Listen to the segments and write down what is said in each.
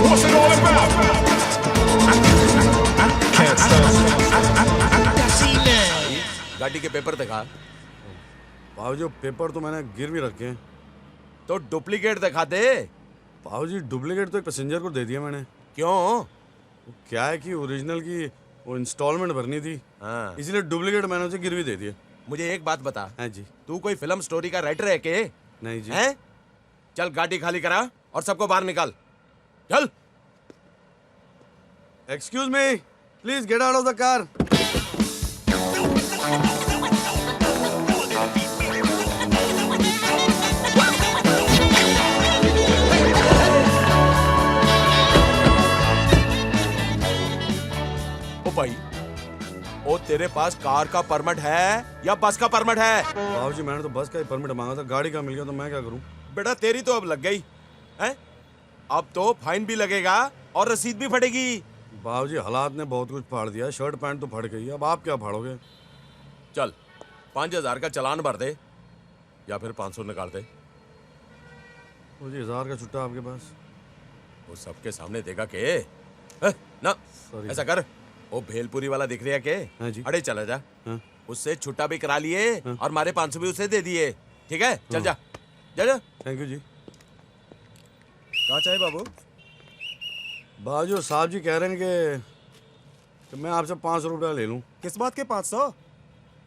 What's it all about? Can't stop. गाड़ी के paper दिखा। बाबूजी पेपर तो मैंने गिरवी रखे हैं। तो डुप्लीकेट दिखा दे। बाबूजी डुप्लीकेट तो एक पैसेंजर को दे दिया मैंने। क्यों? वो क्या है कि ओरिजिनल की वो इंस्टॉलमेंट भरनी थी, हाँ। इसलिए डुप्लीकेट मैंने उसे गिरवी दे दिया। मुझे एक बात बता। हाँ जी। तू कोई फिल्म स्टोरी का राइटर है के? नहीं जी। हैं? चल गाड़ी खाली करा और सबको बाहर निकाल। चल। Excuse me, please get out of the car. ओ भाई, ओ तेरे पास कार का परमिट है या बस का परमिट है? बाबूजी मैंने तो बस का ही परमिट मांगा था, गाड़ी का मिल गया तो मैं क्या करूं? बेटा तेरी तो अब लग गई हैं? अब तो फाइन भी लगेगा और रसीद भी फटेगी। बाबूजी हालात ने बहुत कुछ फाड़ दिया, शर्ट पैंट तो फट गई, अब आप क्या फाड़ोगे? चल 5,000 का चालान भर दे या फिर 500 निकाल दे। मुझे 1000 का छुट्टा आपके पास? वो सबके सामने देगा के? ना Sorry. ऐसा कर, वो भेलपुरी वाला दिख रहा है के? हाँ जी। अरे चला जा। हाँ। उससे छुट्टा भी करा लिए हाँ। और मारे 500 भी उसे दे दिए। ठीक है, चल जा जा जा। थैंक यू जी। कहाँ चाहिए बाबू? बाबूजी साहब जी कह रहे हैं कि मैं आपसे 500 रुपया ले लूं। किस बात के 500?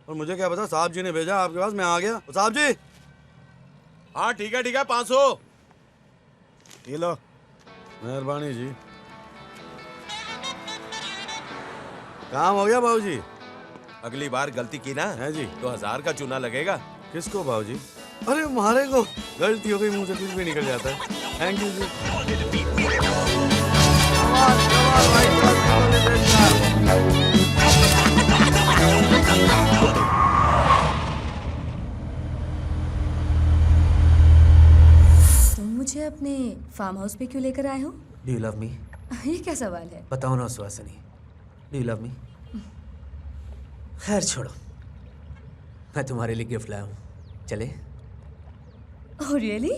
और मुझे क्या पता, साहब जी ने भेजा आपके पास, मैं आ गया। साहब जी। हाँ ठीक है 500। ये लो। मेहरबानी जी। काम हो गया बाबूजी? अगली बार गलती की ना है जी। तो 1000 का चूना लगेगा। किसको बाबूजी? अरे हमारे को गलती हो गई, मुंह से कुछ भी निकल जाता है। थैंक यू जी। तुम मुझे अपने फार्म हाउस पे क्यों लेकर आए हो? Do you love me? ये क्या सवाल है? बताओ ना Suhasini, do you love me? खैर छोड़ो, मैं तुम्हारे लिए गिफ्ट लाया हूँ, चले? Oh really?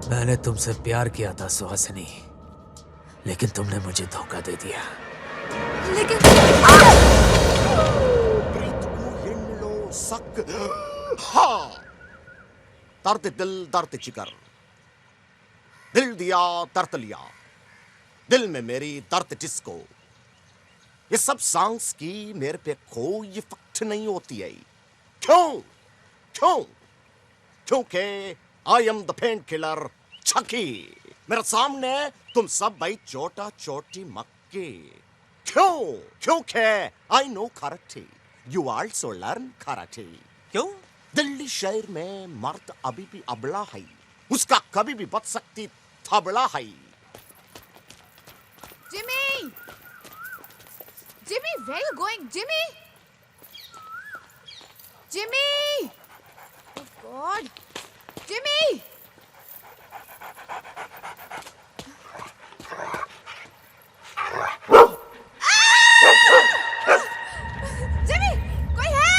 मैंने तुमसे प्यार किया था सुहासिनी, लेकिन तुमने मुझे धोखा दे दिया। लेकिन दर्द दिल दर्द जिगर, दिल दिया दर्द लिया, दिल में मेरी दर्द जिसको। ये सब सॉन्ग्स की मेरे पे कोई इफेक्ट नहीं होती है। क्यों? क्यों? क्योंकि I am the pain killer Chhaki. मेरे सामने तुम सब भाई चोटा चोटी मक्के। क्यों? क्योंकि I know karate, you also learn karate. क्यों? दिल्ली शहर में मर्द अभी भी अबला है, उसका कभी भी बच सकती थबला है। Jimmy! Jimmy, where are you going? Jimmy! Jimmy! Oh God! Jimmy! Jimmy! कोई है?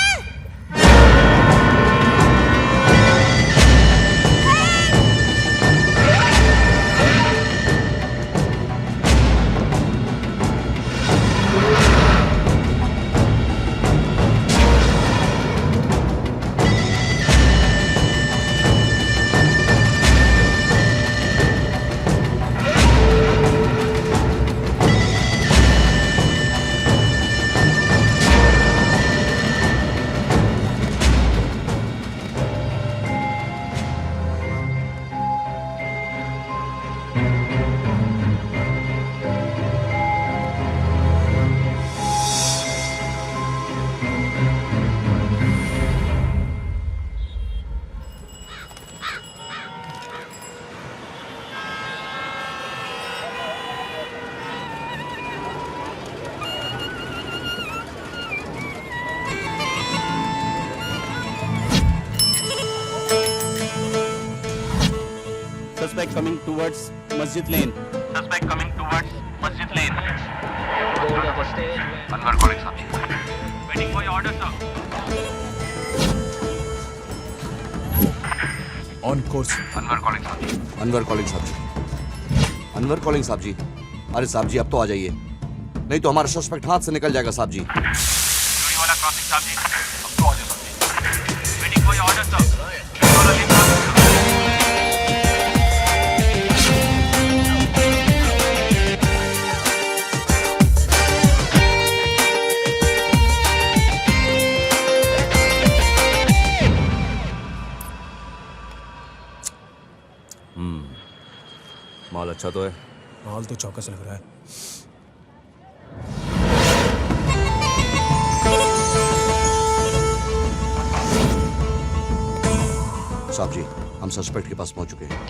Suspect coming towards Masjid Lane. Suspect coming towards Masjid Lane. Board of the stage. Anwar calling Sabji. Waiting for your order, sir. On course. Anwar calling Sabji. Anwar calling साहब जी। Anwar calling साहब जी। अरे साहब जी अब तो आ जाइए, नहीं तो हमारा सस्पेक्ट हाथ से निकल जाएगा साहब जी। चोरी वाला क्रॉसिंग साहब जी। अब तो आ जाओ साहब जी। Waiting for your order, sir. Control lane crossing, sir. माल अच्छा तो है। माल तो चौकस लग रहा है। साहब जी हम सस्पेक्ट के पास पहुंच चुके हैं।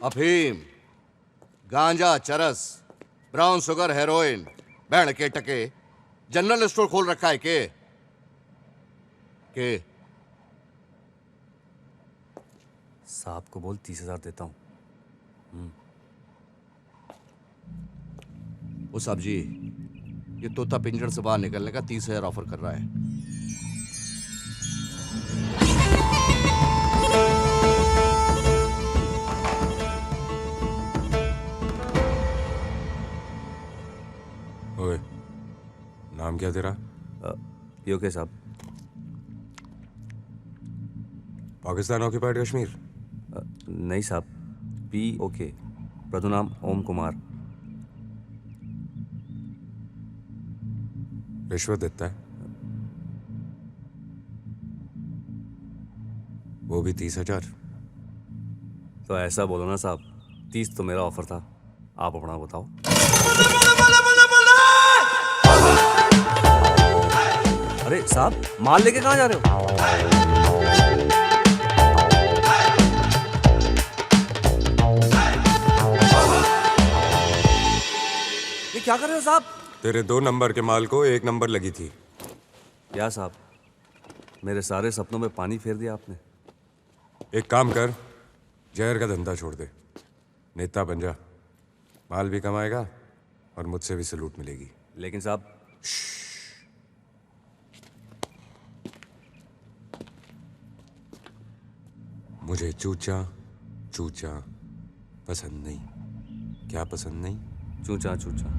अफीम, गांजा, चरस, ब्राउन शुगर, हेरोइन, बैंड के टके, जनरल स्टोर खोल रखा है के साहब को बोल 30,000 देता हूँ। ओ साहब जी, ये तोता पिंजड़ से बाहर निकलने का 30,000 ऑफर कर रहा है। ओए, नाम क्या तेरा? योके साहब। पाकिस्तान ऑक्यूपाइड कश्मीर? नहीं साहब, POK। प्रभुनाम ओम कुमार। रिश्वत देता है, वो भी 30,000। तो ऐसा बोलो ना साहब, 30 तो मेरा ऑफर था, आप अपना बताओ। अरे साहब, माल लेके कहाँ जा रहे हो? ये क्या कर रहे हो साहब? तेरे 2 नंबर के माल को 1 नंबर लगी थी। क्या साहब, मेरे सारे सपनों में पानी फेर दिया आपने। एक काम कर, जहर का धंधा छोड़ दे, नेता बन जा, माल भी कमाएगा और मुझसे भी सलूट मिलेगी। लेकिन साहब, मुझे चूचा चूचा पसंद नहीं। क्या पसंद नहीं? चूचा चूचा।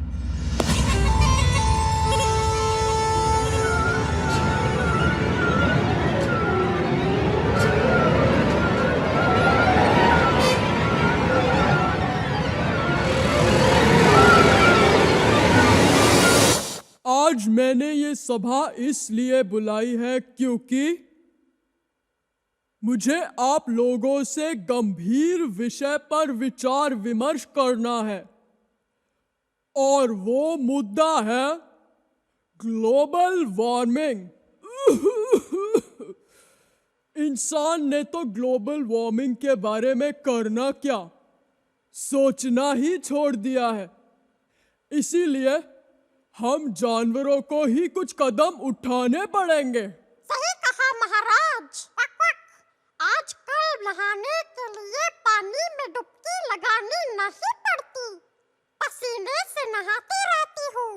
आज मैंने ये सभा इसलिए बुलाई है क्योंकि मुझे आप लोगों से गंभीर विषय पर विचार विमर्श करना है, और वो मुद्दा है ग्लोबल वार्मिंग। इंसान ने तो ग्लोबल वार्मिंग के बारे में करना क्या, सोचना ही छोड़ दिया है। इसीलिए हम जानवरों को ही कुछ कदम उठाने पड़ेंगे। सही कहा महाराज। आजकल नहाने के लिए पानी में डुबकी लगानी नहीं पड़ती, पसीने से नहाती रहती हूँ।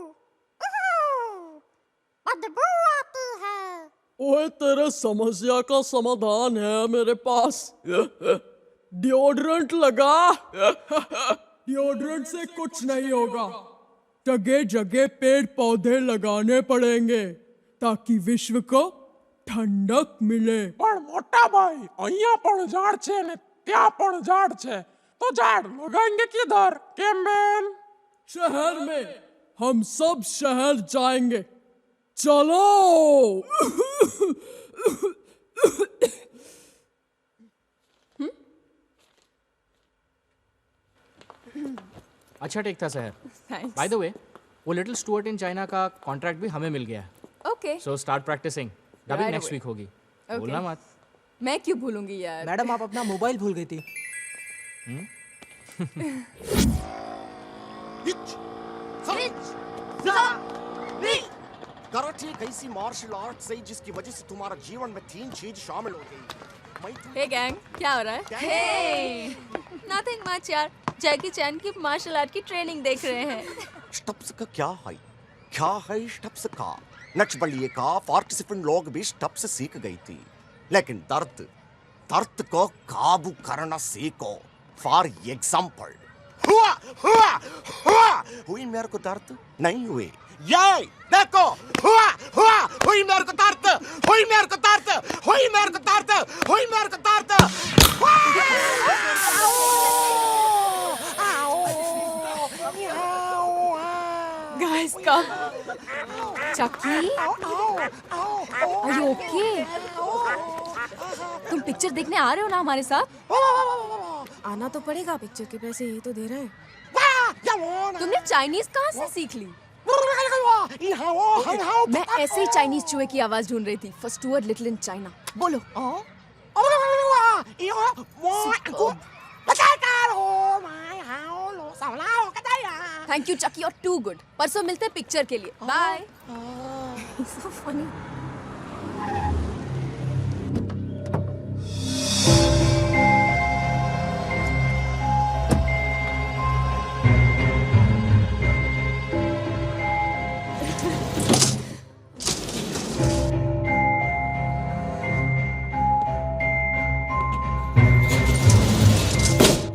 बदबू आती है। ओए, तेरे समस्या का समाधान है मेरे पास। डिओड्रेंट लगा। डिओड्रेंट से कुछ नहीं होगा, जगह जगह पेड़ पौधे लगाने पड़ेंगे ताकि विश्व को ठंडक मिले। પણ મોટા ભાઈ, અહીંયા પણ ઝાડ છે ને ત્યાં પણ ઝાડ છે, તો ઝાડ લગાएंगे किधर? कैम्बेन शहर में। हम सब शहर जाएंगे, चलो। अच्छा टेक था शहर। बाय द वे, वो लिटिल स्टुअर्ट इन चाइना का कॉन्ट्रैक्ट भी हमें मिल गया है। Okay. So start practising. Dubbing next week होगी। भूलना मत। मैं क्यों भूलूंगी यार। मैडम, आप अपना मोबाइल भूल गई थी। कराटे एक ऐसी मार्शल आर्ट है जिसकी वजह से तुम्हारा जीवन में 3 चीज शामिल हो गई। हे गैंग, क्या हो रहा है? हे नथिंग मच यार, जैकी चैन की मार्शल आर्ट की ट्रेनिंग देख रहे हैं। स्टप्स का क्या है स्टप्स का? नच बलिए का पार्टिसिपेंट लोग भी स्टप्स सीख गई थी, लेकिन दर्द को काबू करना सीखो। फॉर एग्जाम्पल, हुई मेरे को दर्द नहीं हुई, ये देखो, हुई मेरे को दर्द, हुई मेरे को दर्द, हुई मेरे को दर्द, हुई मेरे को दर्द। Guys, come. Chucky, are you okay? तुम पिक्चर देखने आ रहे हो ना हमारे साथ? आना तो पड़ेगा, पिक्चर के पैसे यही तो दे रहे हैं। तुमने चाइनीज कहाँ से सीख ली? मैं ऐसे ही चाइनीज चूहे की आवाज ढूंढ रही थी। For Stuart little in China. बोलो। थैंक यू चकी, और टू गुड। परसों मिलते हैं पिक्चर के लिए। बाय। So funny.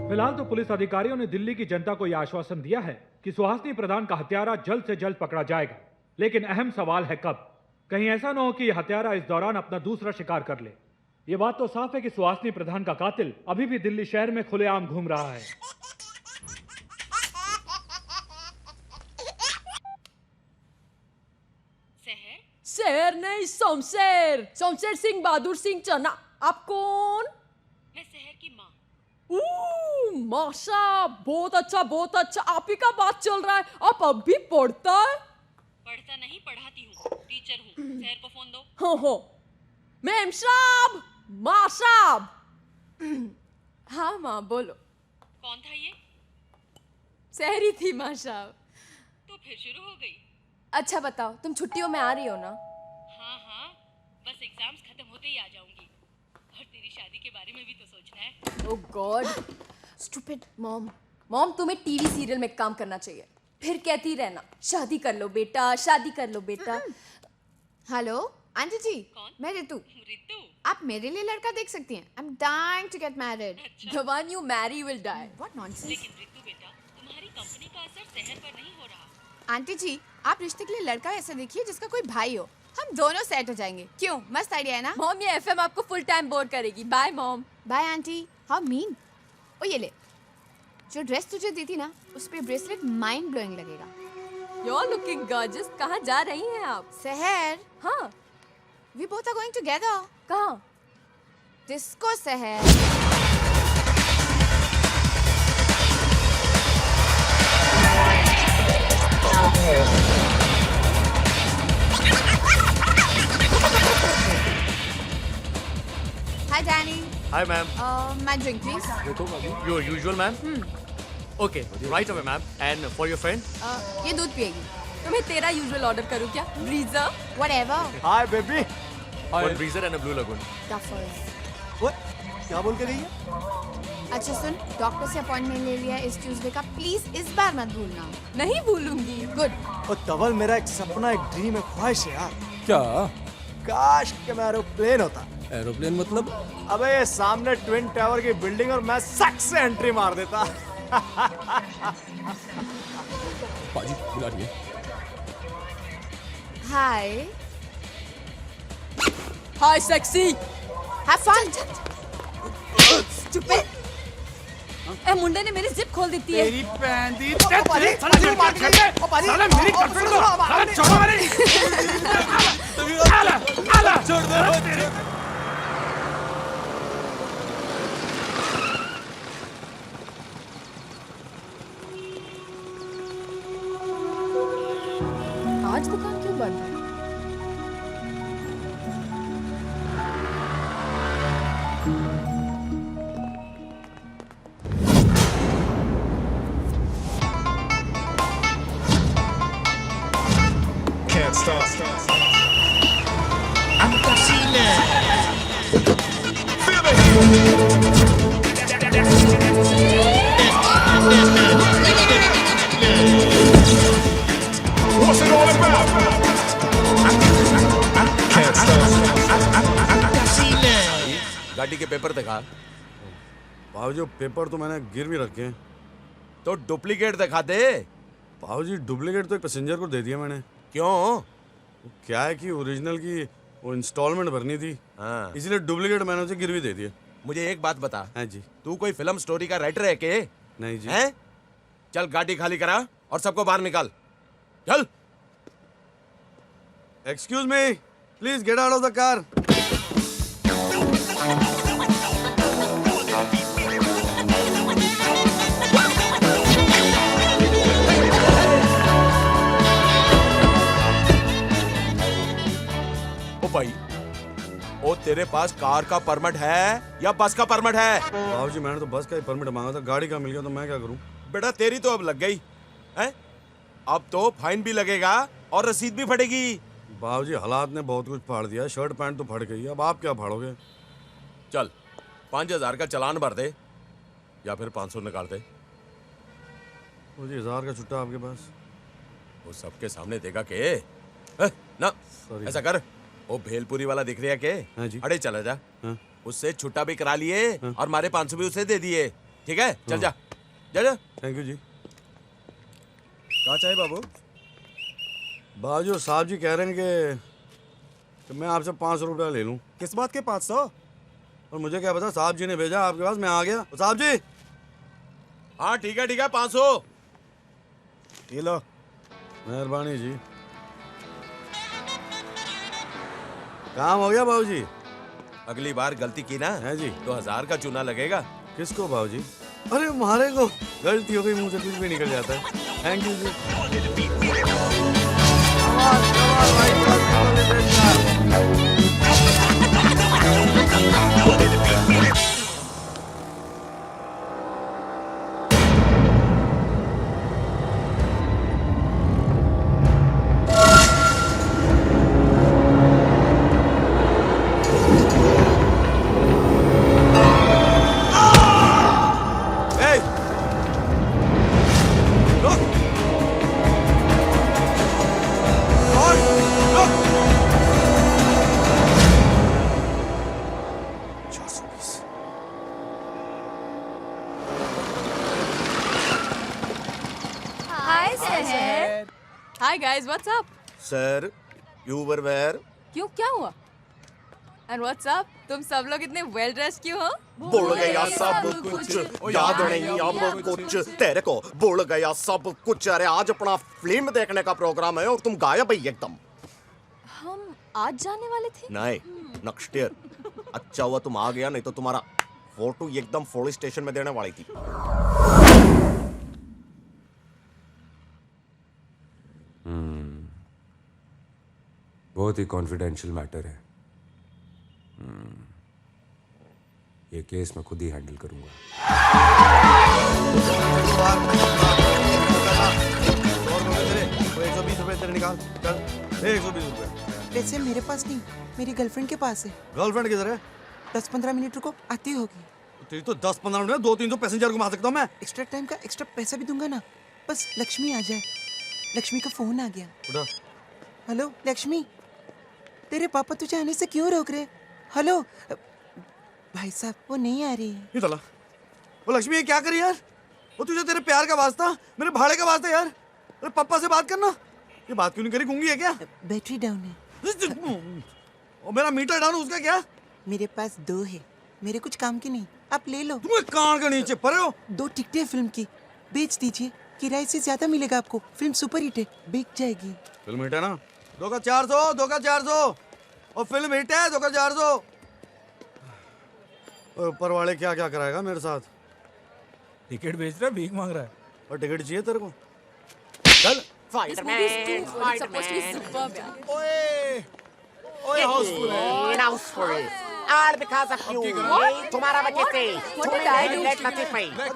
फिलहाल तो पुलिस अधिकारियों ने दिल्ली की जनता को यह आश्वासन दिया है कि सुहासिनी प्रधान का हत्यारा जल्द से जल्द पकड़ा जाएगा, लेकिन अहम सवाल है कब। कहीं ऐसा न हो कि यह हत्यारा इस दौरान अपना दूसरा शिकार कर ले। यह बात तो साफ है कि सुहासिनी प्रधान का कातिल अभी भी दिल्ली शहर में खुलेआम घूम रहा है। शहर नहीं, शमशेर, शमशेर सिंह बहादुर सिंह चन्ना। आप कौन? मैं शहर की माँ। माशा, बहुत अच्छा बहुत अच्छा। आप ही का बात चल रहा है। आप अब भी पढ़ता है? पढ़ता नहीं, पढ़ाती हूँ, टीचर हूँ। शहर को फोन दो। हो मैम साहब, माँ साहब। हाँ माँ बोलो। कौन था ये? शहरी थी माँ साहब। तो फिर शुरू हो गई। अच्छा बताओ, तुम छुट्टियों में आ रही हो ना? हाँ हाँ, बस एग्जाम्स खत्म होते ही आ जाऊंगी। और तेरी शादी के बारे में भी तो सोचना है। ओह गॉड, स्टूपिड मॉम। मॉम, तुम्हें टीवी सीरियल में काम करना चाहिए, फिर कहती रहना शादी कर लो बेटा, शादी कर लो बेटा। हेलो आंटी जी। कौन? मैं रितु। रितु? आप मेरे लिए लड़का देख सकती हैं। I am dying to get married. The one you marry will die. What nonsense. लेकिन रितु बेटा, तुम्हारी कंपनी का असर शहर पर नहीं हो रहा। आंटी जी, आप रिश्ते के लिए लड़का ऐसा देखिए जिसका कोई भाई हो। हम दोनों सेट हो जाएंगे। क्यों? मस्त आइडिया है ना? मॉम, ये एफएम आपको फुल टाइम बोर करेगी। Bye mom. Bye aunty. How mean. ओ ये ले, जो ड्रेस तुझे दी थी ना, उस पे ब्रेसलेट माइंड ब्लोइंग लगेगा। You're looking gorgeous. कहाँ जा रही हैं आप? शहर। हाँ। We both are going together. कहाँ? डिस्को शहर। Hi Danny. Hi ma'am. My drink please. Your usual ma'am? Okay, right away ma'am. And for your friend? ये दूध पिएगी। तुम्हें तेरा यूजुअल ऑर्डर करूँ क्या? ब्रीजर? Whatever. Hi baby. One breezer and a blue lagoon. Duffers. What? क्या बोल के गई है? अच्छा सुन, डॉक्टर से अपॉइंटमेंट ले लिया इस ट्यूसडे का। प्लीज इस बार मत भूलना। नहीं भूलूंगी। गुड। और तवल मेरा एक सपना, एक ड्रीम, एक ख्वाहिश है यार। क्या? काश कि मैं एरोप्लेन होता। एरोप्लेन मतलब? अबे ये सामने ट्विन टावर की बिल्डिंग और मैं सक से एंट्री मार देता। बाजी बुला रही है। Hi. Hi sexy. Have fun. Stupid. ए मुंडे ने मेरी जिप खोल दी है। तेरी बहन दी साला मार के साला मेरी गर्लफ्रेंड को साला छोड़ो मेरी। आला छोड़ दो। आज दुकान क्यों बंद है? Can't stop. I'm Casino. Feel What's it all about? Can't stop. I'm Casino. गाड़ी के पेपर दिखा। भाजी पेपर तो मैंने गिरवी रखे हैं। तो डुप्लीकेट दिखा दे। भाजी डुप्लीकेट तो एक पैसेंजर को दे दिया मैंने। क्यों? क्या है कि ओरिजिनल की वो इंस्टॉलमेंट भरनी थी। हाँ। इसलिए डुप्लीकेट मैंने उसे गिरवी दे दिया। मुझे एक बात बता। हाँ जी। तू कोई फिल्म स्टोरी का राइटर है के? नहीं जी। हैं? चल गाड़ी खाली करा और सबको बाहर निकाल। चल। Excuse me, please get out of the car. भाई, ओ तेरे पास कार का परमिट है या बस का परमिट है? बाबूजी मैंने तो बस का ही परमिट मांगा था, गाड़ी का मिल गया तो मैं क्या करूं? बेटा तेरी तो अब लग गई हैं? अब तो फाइन भी लगेगा और रसीद भी फटेगी। बाबूजी हालात ने बहुत कुछ फाड़ दिया, शर्ट पैंट तो फट गई, अब आप क्या फाड़ोगे? चल 5000 का चालान भर दे या फिर 500 निकाल दे। मुझे 1000 का छुट्टा आपके पास? वो सबके सामने देगा के? ना ऐसा कर, वो भेलपुरी वाला दिख रहा है के? हाँ जी। अरे चला जा। हाँ। उससे छुट्टा भी करा लिए और मारे 500 भी उसे दे दिए। ठीक है चल जा जा जा। थैंक यू जी। कहाँ चाहे बाबू? बाजू साहब जी कह रहे हैं कि मैं आपसे 500 रुपया ले लूं। किस बात के 500? और मुझे क्या पता, साहब जी ने भेजा आपके पास, मैं आ गया। साहब जी। हाँ ठीक है 500 ये लो। मेहरबानी जी। काम हो गया बाबूजी? अगली बार गलती की ना है जी तो 1000 का चूना लगेगा। किसको बाबूजी? अरे हमारे को गलती हो गई, मुंह से कुछ भी निकल जाता है। थैंक यू जी। Hi sir. Hi guys, what's up? Sir you were where? क्यों, क्या हुआ? And what's up? तुम सब लोग इतने वेल ड्रेस्ड क्यों हो? बोल गया सब कुछ, याद नहीं अब कुछ तेरे को। बोल गया सब कुछ। अरे आज अपना फिल्म देखने का प्रोग्राम है और तुम गायब ही एकदम। हम आज जाने वाले थे। नहीं, नेक्स्ट ईयर। अच्छा हुआ तुम आ गया, नहीं तो तुम्हारा फोटो एकदम पुलिस स्टेशन में देने वाली थी। बहुत ही कॉन्फिडेंशियल मैटर है। ये केस मैं खुद ही हैंडल करूंगा। 120 रुपए तेरे निकाल, चल। 120 रुपए। पैसे मेरे पास नहीं, मेरी गर्लफ्रेंड के पास है। गर्लफ्रेंड किधर है? 10-15 मिनट रुको, आती होगी। तेरी तो 10-15 मिनट में 200-300 पैसेंजर घुमा सकता हूँ मैं। एक्स्ट्रा टाइम का एक्स्ट्रा पैसा भी दूंगा ना, बस लक्ष्मी आ जाए। लक्ष्मी का फोन आ गया। उठा। हेलो लक्ष्मी, तेरे पापा तुझे आने से क्यों रोक रहे? हेलो भाई साहब, वो नहीं आ रही है। ये तला। वो लक्ष्मी ये क्या करी यार? वो तुझे तेरे प्यार का वास्ता, मेरे भाड़े का वास्ता यार। अरे पापा से बात करना। ये बात क्यों नहीं करी? गूंगी है क्या? बैटरी डाउन है। और मेरा मीटर डाउन, उसका क्या? मेरे पास 2 है, मेरे कुछ काम की नहीं, आप ले लो। तुम कान के नीचे पड़े हो। 2 टिकटें फिल्म की, बेच दीजिए, किराए से ज्यादा मिलेगा आपको। फिल्म सुपर हिट है, बिक जाएगी। फिल्म हिट है ना? 2 का 400, 2 का 400। और फिल्म हिट है, 2 का 400। ऊपर वाले क्या क्या कराएगा मेरे साथ? टिकट बेच रहा है, भीख मांग रहा है। और टिकट चाहिए तेरे को? चल। ओए Housefull all because of you। तुम्हारा वजह से।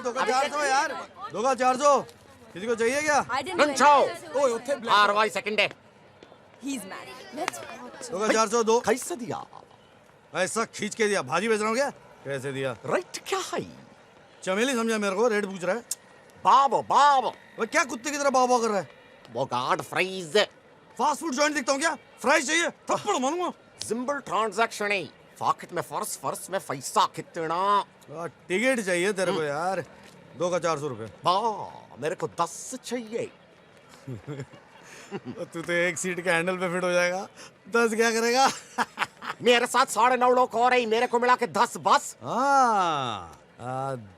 2 का 400 यार, 2 का 400। किसी को चाहिए क्या? RY सेकंड है। He's married. Let's watch. 2 का 400 दो। कैसे दिया? ऐसा खींच के दिया। भाजी बेच रहा हूँ क्या? कैसे दिया? रेट क्या है? चमेली समझा मेरे को, रेट पूछ रहा है। बाबो बाबो। वो क्या कुत्ते की तरह बाबा कर रहा है? वो guard fries. Fast food joint दिखता हूँ क्या? फ्राइज चाहिए, थप्पड़ मारूंगा। सिंपल ट्रांजैक्शन है। पॉकेट में फर्स में पैसा कितना? टिकट चाहिए तेरे को यार। 2 का 400 रुपए। मेरे को 10 चाहिए। तू तो एक सीट के हैंडल पे फिट हो जाएगा, 10 क्या करेगा? मेरे साथ 9.5 लोग और हैं, मेरे को मिला के 10 बस।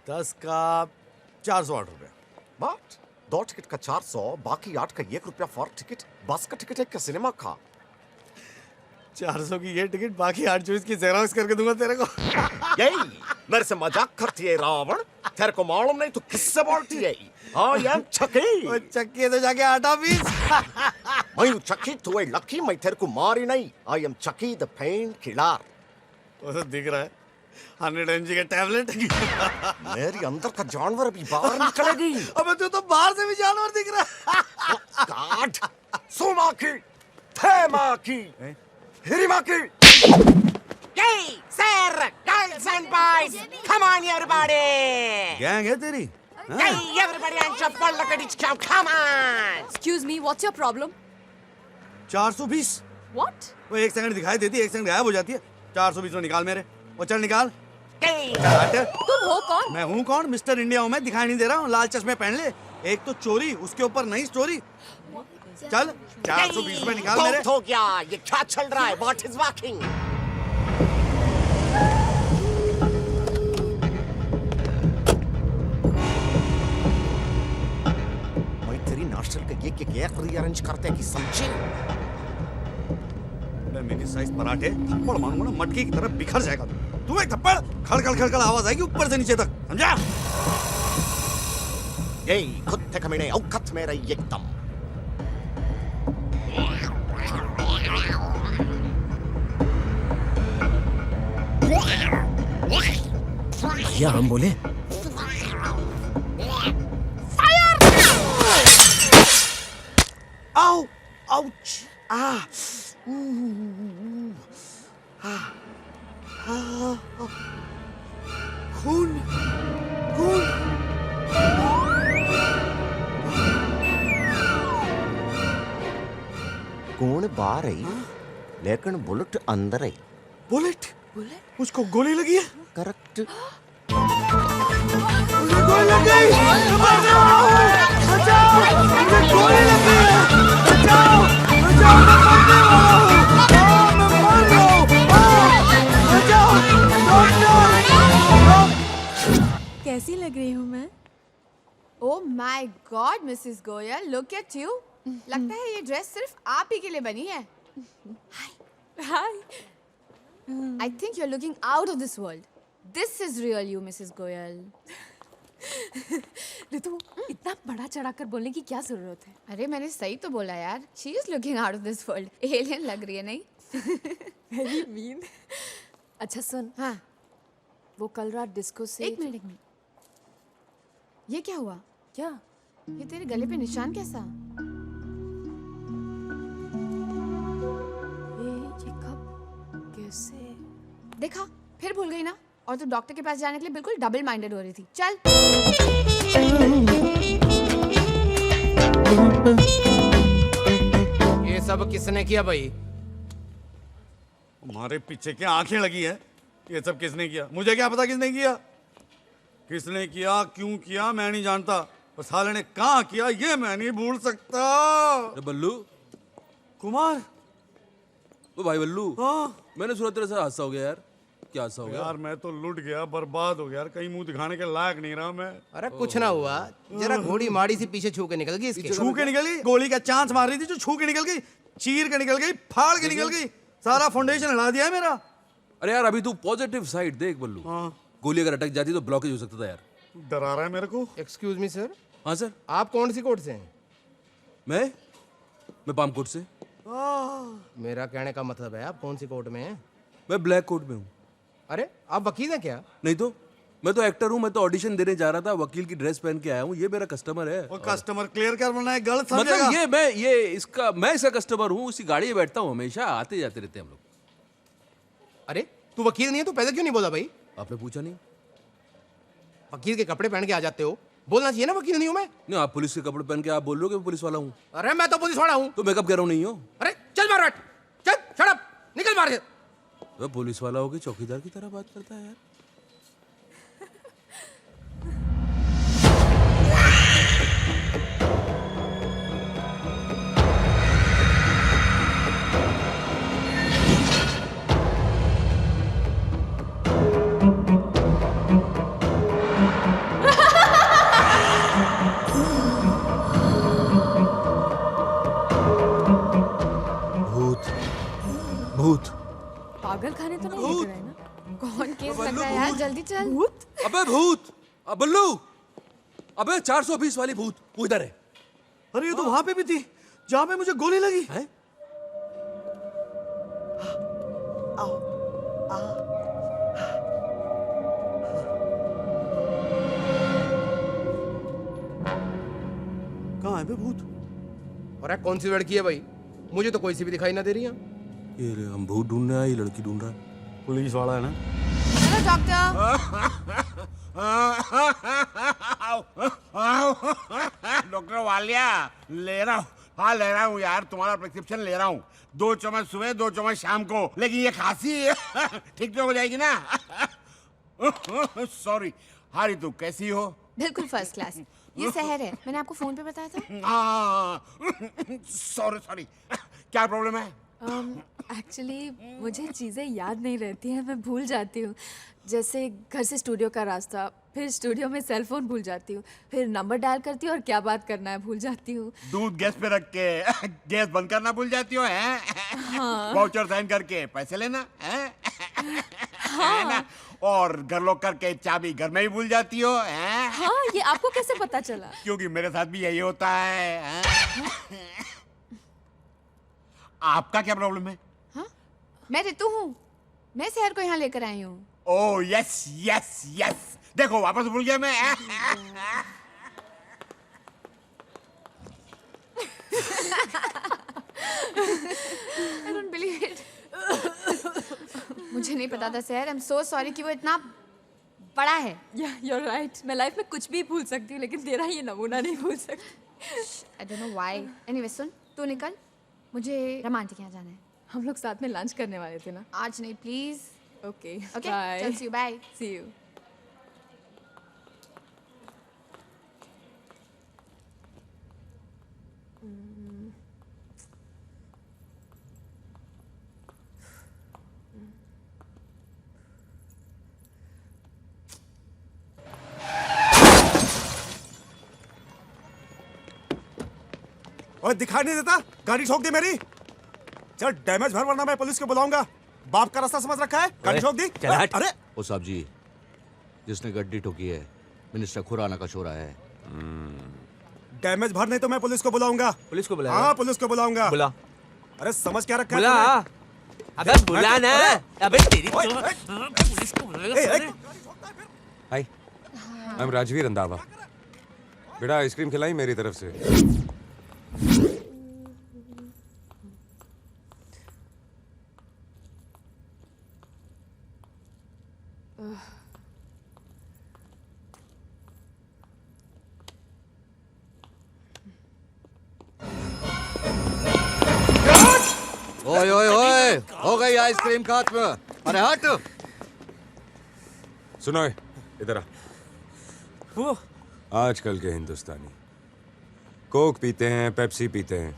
10 का 408 रुपए। बट 2 टिकट का 400, बाकी 8 का 1 रुपया फॉर टिकट। बस का टिकट है क्या सिनेमा का? 400 की ये टिकट, बाकी 8 चॉइस की जेरोक्स करके दूंगा तेरे को। यही मेरे से मजाक करती है रावण। तेरे को मालूम नहीं तू किससे बोलती है? हाँ यार चक्की। चक्की है तो जाके आटा पीस। मैं हूँ चक्की, तू है लकी। मैं तेरे को मारी नहीं। आई एम चक्की द पेन किलर। वो तो दिख रहा है, 100 mg के टैबलेट। मेरी अंदर का जानवर भी बाहर निकलेगी। अबे तू तो बाहर से भी जानवर दिख रहा है। God, सुमाकी, थेमाकी, हिरिमाकी। Hey, sir, girls and boys, come on, everybody! Gang है तेरी? Hey, everybody, and your full look at each count, come on! Excuse me, what's your problem? 420। What? वो 1 सेकंड दिखाई देती है, 1 सेकंड गायब हो जाती है। 420 में निकाल मेरे। वो चल निकाल। तुम हो कौन? मैं हूँ कौन? मिस्टर इंडिया हूँ मैं, दिखाई नहीं दे रहा हूँ। लाल चश्मे पहन ले। एक तो चोरी, उसके ऊपर नई स्टोरी। चल 420 में निकाल मेरे। बहुत हो गया, ये क्या चल रहा है? What is working? मैं तेरी नाश्ते का ये रीअरेंज करते कि समझे? अबे मिनी साइज पराठे, थप्पड़ मारूंगा ना मटकी की तरह बिखर जाएगा तू। एक थप्पड़ खड़खड़ खड़खड़ आवाज आएगी ऊपर से नीचे तक, समझा? ये कुत्ते कमीने औखत में रही एकदम। भैया हम बोले आओ आउच आ खून खून। कौन बाहर आई लेकिन बुलेट अंदर आई। बुलेट? उसको गोली लगी है? करेक्ट। मुझे गोली लग गई, बचाओ बचाओ, मुझे गोली लग गई है, बचाओ बचाओ, मैं मरने वाला हूँ, मैं मर रहा हूँ, बचाओ डॉक्टर। कैसी लग रही हूँ मैं? Oh my God Mrs Goyal, look at you. लगता है ये ड्रेस सिर्फ आप ही के लिए बनी है। हाय। I think you're looking out of this world. This is real you, Mrs. Goyal. ऋतु, इतना बड़ा चढ़ाकर बोलने की क्या जरूरत है? अरे मैंने सही तो बोला यार। She is looking out of this world. Alien लग रही है नहीं? Very mean. अच्छा सुन, हाँ। वो कल रात डिस्को से। एक मिनट। ये क्या हुआ? क्या? ये तेरे गले पे निशान कैसा? ये कब? कैसे? देखा, फिर भूल गई ना। और तू डॉक्टर के पास जाने के लिए बिल्कुल डबल माइंडेड हो रही थी। चल। ये सब किसने किया भाई? हमारे पीछे क्या आंखें लगी है? ये सब किसने किया? मुझे क्या पता किसने किया? किसने किया, क्यों किया, मैं नहीं जानता। और साले ने कहाँ किया ये मैं नहीं भूल सकता। बल्लू कुमार। ओ भाई बल्लू। हाँ। मैंने सुना तेरे साथ हादसा हो गया यार। क्या हादसा हो गया? यार मैं तो लुट गया, बर्बाद हो गया यार, कहीं मुंह दिखाने के लायक नहीं रहा मैं। अरे कुछ ना हुआ, जरा घोड़ी माड़ी सी पीछे छू के निकल गई इसके। छू के निकल गई? गोली का चांस मार रही थी जो छू के निकल गई, चीर के निकल गई, फाड़ के निकल गई, सारा फाउंडेशन हिला दिया है मेरा। अरे यार अभी तू पॉजिटिव साइड देख बल्लू। गोली अगर अटक जाती तो ब्लॉकेज हो सकता था यार। डरा रहा है मेरे को। Excuse me sir. हाँ सर। आप कौन सी कोर्ट से हैं? मैं पामकोट से। मेरा कहने का मतलब है आप कौन सी कोर्ट में हैं? मैं ब्लैक कोट में हूँ। अरे आप वकील हैं क्या? नहीं तो, मैं तो एक्टर हूँ। मैं तो ऑडिशन देने जा रहा था, वकील की ड्रेस पहन के आया हूँ। ये मेरा कस्टमर है। वो कस्टमर क्लियर कर बोलना है, गलत समझेगा। मतलब मैं इसका कस्टमर हूँ। इसी गाड़ी में बैठता हूँ हमेशा, आते जाते रहते हैं हम लोग। अरे तू वकील नहीं है तो पैदा क्यों नहीं बोला भाई? आपने पूछा नहीं? वकील के कपड़े पहन के आ जाते हो, बोलना चाहिए ना वकील नहीं हूं मैं। नहीं, आप पुलिस के कपड़े पहन के आप बोल रहे हो कि मैं पुलिस वाला हूँ। अरे मैं तो पुलिस वाला हूँ। तो मैं कब कह रहा हूँ नहीं हो? अरे चल बाहर बैठ, चल शट अप, निकल बाहर से। वह पुलिस वाला होकर चौकीदार की तरह बात करता है यार। भूत। पागल खाने तो नहीं लग रहा है ना? कौन केस लग रहा है यार? जल्दी चल। भूत? अबे भूत! बल्लू! अबे 420 वाली भूत, वो इधर है। अरे ये तो वहां पे भी थी जहां पे मुझे गोली लगी है। कहाँ है बे भूत? अरे कौन सी लड़की है भाई? मुझे तो कोई सी भी दिखाई ना दे रही है। ये हम भूत ढूंढ रहे हैं, ये लड़की ढूंढ रहा है। पुलिस वाला है ना? Hello doctor. डॉक्टर वालिया ले रहा हूँ। हाँ ले रहा हूँ यार, तुम्हारा प्रिस्क्रिप्शन ले रहा हूँ। 2 चम्मच सुबह 2 चम्मच शाम को। लेकिन ये खांसी ठीक तो हो जाएगी ना? सॉरी। हारी तू कैसी हो? बिल्कुल फर्स्ट क्लास। ये शहर है, मैंने आपको फोन पे बताया था। सॉरी। क्या प्रॉब्लम है? एक्चुअली मुझे चीज़ें याद नहीं रहती हैं, मैं भूल जाती हूँ। जैसे घर से स्टूडियो का रास्ता, फिर स्टूडियो में सेल फोन भूल जाती हूँ, फिर नंबर डायल करती हूँ और क्या बात करना है भूल जाती हूँ। दूध गैस पे रख के गैस बंद करना भूल जाती हो, हैं? हाँ। वाउचर साइन करके पैसे लेना, हैं? हाँ। है ना? और घर लॉक करके चाबी घर में ही भूल जाती हो, हैं? हाँ, ये आपको कैसे पता चला? क्योंकि मेरे साथ भी यही होता है, हैं? आपका क्या प्रॉब्लम है? हाँ? मैं रितु हूँ, मैं शहर को यहाँ लेकर आई हूँ। ओह यस यस यस, देखो वापस भूल गया मैं। I don't believe it. मुझे नहीं पता था sir, I am so sorry कि वो इतना बड़ा है। You're right. मैं लाइफ में कुछ भी भूल सकती हूँ, लेकिन तेरा ये नमूना नहीं भूल सकती। I don't know why. Anyway, सुन, तू निकल, मुझे रमान के यहाँ जाना है। हम लोग साथ में लंच करने वाले थे ना? आज नहीं, प्लीज। Okay, okay, bye. चल, see you, bye. See you. और दिखाई नहीं देता, गाड़ी ठोक दी मेरी। चल डैमेज भर, वरना मैं पुलिस को बुलाऊंगा। बाप का रास्ता समझ रखा है, गाड़ी ठोक दी। अरे ओ साहब जी, जिसने गड्डी ठोकी है मिनिस्टर खुराना का छोरा है। डैमेज भर, नहीं तो मैं पुलिस को बुलाऊंगा। पुलिस को बुला? हाँ, पुलिस को बुलाऊंगा। बुला। अरे समझ क्या रखा बुला। है? अबे बुला ना। अबे तेरी पुलिस को बुलाएगा। हाय, आई एम राजवीर रंधावा। बेटा आइसक्रीम खिलाई मेरी तरफ से। ओए ओए ओए, हो गई आइसक्रीम खत्म। अरे हट। सुनो इधर आ। आजकल के हिंदुस्तानी कोक पीते हैं, पेप्सी पीते हैं,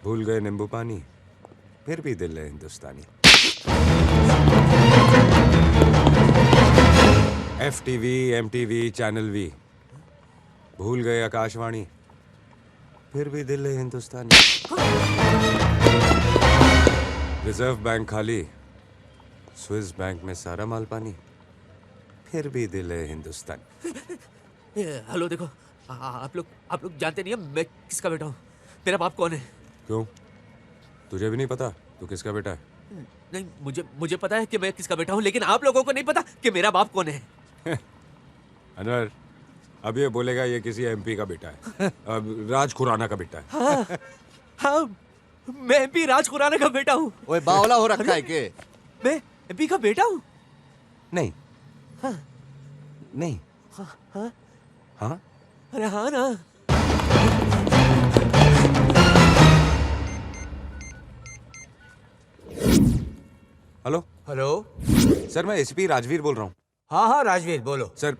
भूल गए नींबू पानी, फिर भी दिल है हिंदुस्तानी। FTV, MTV, चैनल V, भूल गए आकाशवाणी, फिर भी दिल है हिंदुस्तानी। रिजर्व बैंक खाली, स्विस बैंक में सारा माल पानी, फिर भी दिल है हिंदुस्तानी। हेलो, देखो आप लोग जानते नहीं है मैं किसका बेटा हूँ। मेरा बाप कौन है? क्यों, तुझे भी नहीं पता तू किसका बेटा है? नहीं, मुझे पता है कि मैं किसका बेटा हूँ, लेकिन आप लोगों को नहीं पता कि मेरा बाप कौन है। अनवर, अब ये बोलेगा ये किसी MP का बेटा है। अब राज खुराना का बेटा है। हाँ, हाँ, मैं MP राज खुराना का बेटा हूँ। ओए बावला हो रखा है के? मैं MP का बेटा हूँ? नहीं। हाँ। नहीं। हाँ, हाँ। हाँ? अरे हाँ ना। हेलो हेलो सर, मैं SP राजवीर बोल रहा हूँ। हाँ हाँ राजवीर बोलो। सर,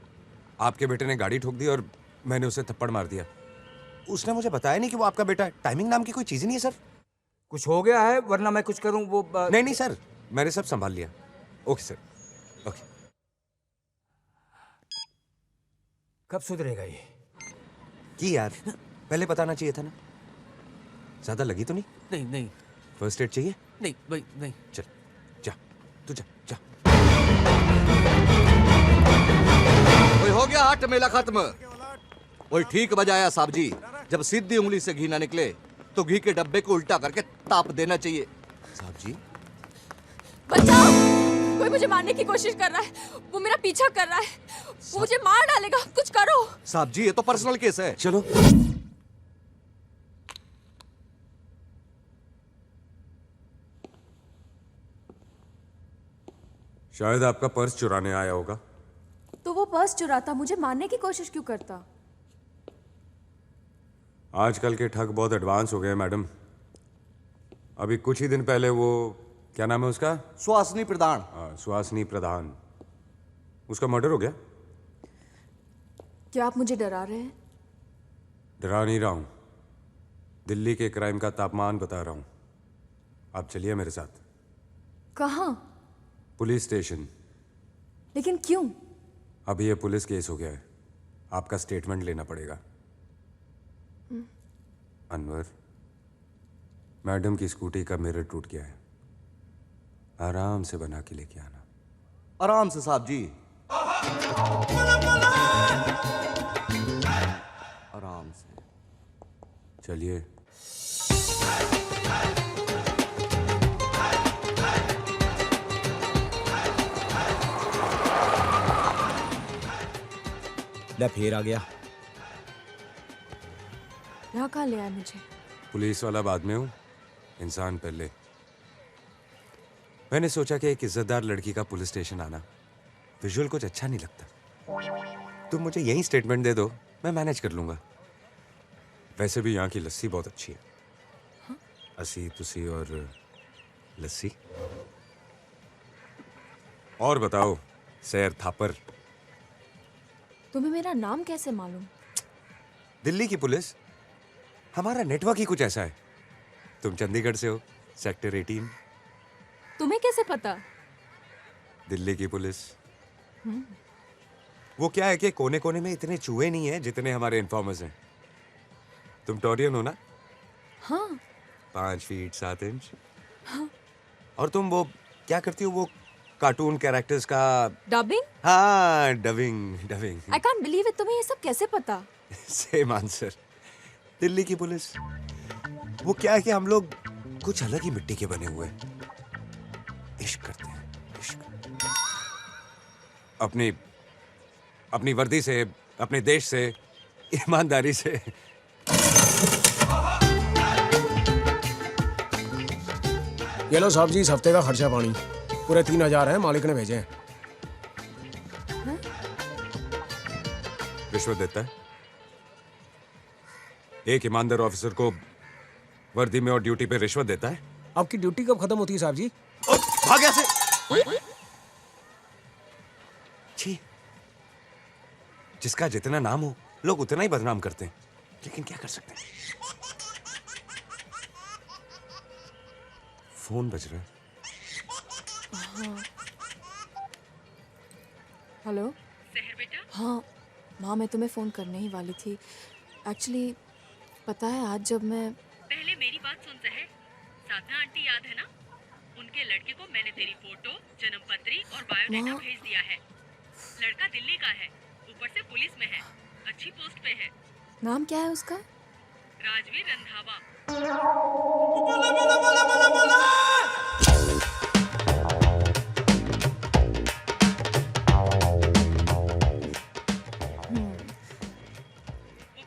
आपके बेटे ने गाड़ी ठोक दी और मैंने उसे थप्पड़ मार दिया। उसने मुझे बताया नहीं कि वो आपका बेटा है। टाइमिंग नाम की कोई चीज ही नहीं है सर। कुछ हो गया है, वरना मैं कुछ करूं वो नहीं सर, मैंने सब संभाल लिया। Okay sir, okay. कब सुधरेगा ये? कि यार पहले बताना चाहिए था ना। ज्यादा लगी तो नहीं? नहीं नहीं। फर्स्ट एड चाहिए? नहीं भाई नहीं। चल जा, तू जा जा। ओए हो गया हट, मेला खत्म। ओए ठीक बजाया साहब जी। जब सीधी उंगली से घी ना निकले तो घी के डब्बे को उल्टा करके ताप देना चाहिए। साहब जी बचाओ, कोई मुझे मारने की कोशिश कर रहा है। वो मेरा पीछा कर रहा है, वो मुझे मार डालेगा। कुछ करो साहब जी, ये तो पर्सनल केस है। चलो। शायद आपका पर्स चुराने आया होगा। तो वो पर्स चुराता, मुझे मारने की कोशिश क्यों करता? आजकल के ठग बहुत एडवांस हो गए मैडम। अभी कुछ ही दिन पहले वो, क्या नाम है उसका? सुहासिनी प्रधान। सुहासिनी प्रधान, उसका मर्डर हो गया। क्या आप मुझे डरा रहे हैं? डरा नहीं रहा हूं, दिल्ली के क्राइम का तापमान बता रहा हूं। आप चलिए मेरे साथ। कहाँ? Police station. लेकिन क्यों? अभी ये पुलिस केस हो गया है, आपका स्टेटमेंट लेना पड़ेगा। अनवर, मैडम की स्कूटी का मिरर टूट गया है, आराम से बना के लेके आना। आराम से साहब जी, आराम से। चलिए। ले फिर आ गया। यहाँ कहाँ ले आया मुझे? पुलिस वाला बाद में हूँ, इंसान पहले। मैंने सोचा कि एक इज्जतदार लड़की का पुलिस स्टेशन आना विजुअल कुछ अच्छा नहीं लगता। तुम मुझे यही स्टेटमेंट दे दो, मैं मैनेज कर लूंगा। वैसे भी यहाँ की लस्सी बहुत अच्छी है। हाँ? असी तुसी और लस्सी। और बताओ सैर थापर, तुम्हें मेरा नाम कैसे मालूम? दिल्ली की पुलिस, हमारा नेटवर्क ही कुछ ऐसा है। तुम चंडीगढ़ से हो, सेक्टर 18। तुम्हें कैसे पता? दिल्ली की पुलिस। वो क्या है कि कोने कोने में इतने चूहे नहीं हैं जितने हमारे इन्फॉर्मर्स हैं। तुम टोरियन हो ना? हाँ। 5 फीट 7 इंच। हाँ। और तुम वो क्या करती हो, वो कार्टून कैरेक्टर्स का डबिंग? हाँ, dubbing. I can't believe it, तुम्हें ये सब कैसे पता? Same answer. दिल्ली की पुलिस, वो क्या है कि हम लोग कुछ अलग ही मिट्टी के बने हुए हैं। इश्क करते हैं, इश्क। अपनी वर्दी से, अपने देश से, ईमानदारी से। ये लो साहब जी, इस हफ्ते का खर्चा पानी पूरे 3000 है, मालिक ने भेजे हैं। रिश्वत देता है? एक ईमानदार ऑफिसर को वर्दी में और ड्यूटी पे रिश्वत देता है? आपकी ड्यूटी कब खत्म होती है साहब जी? भाग यहाँ से। छी, जिसका जितना नाम हो लोग उतना ही बदनाम करते हैं, लेकिन क्या कर सकते हैं। फोन बज रहा है। हेलो सहर बेटा। हाँ माँ, मैं तुम्हें फ़ोन करने ही वाली थी। एक्चुअली पता है, आज जब मैं पहले मेरी बात सुन सहर। साधना आंटी याद है ना? उनके लड़के को मैंने तेरी फोटो, जन्मपत्री और बायोडाटा भेज दिया है। लड़का दिल्ली का है, ऊपर से पुलिस में है, अच्छी पोस्ट पे है। नाम क्या है उसका? राजवीर रंधावा।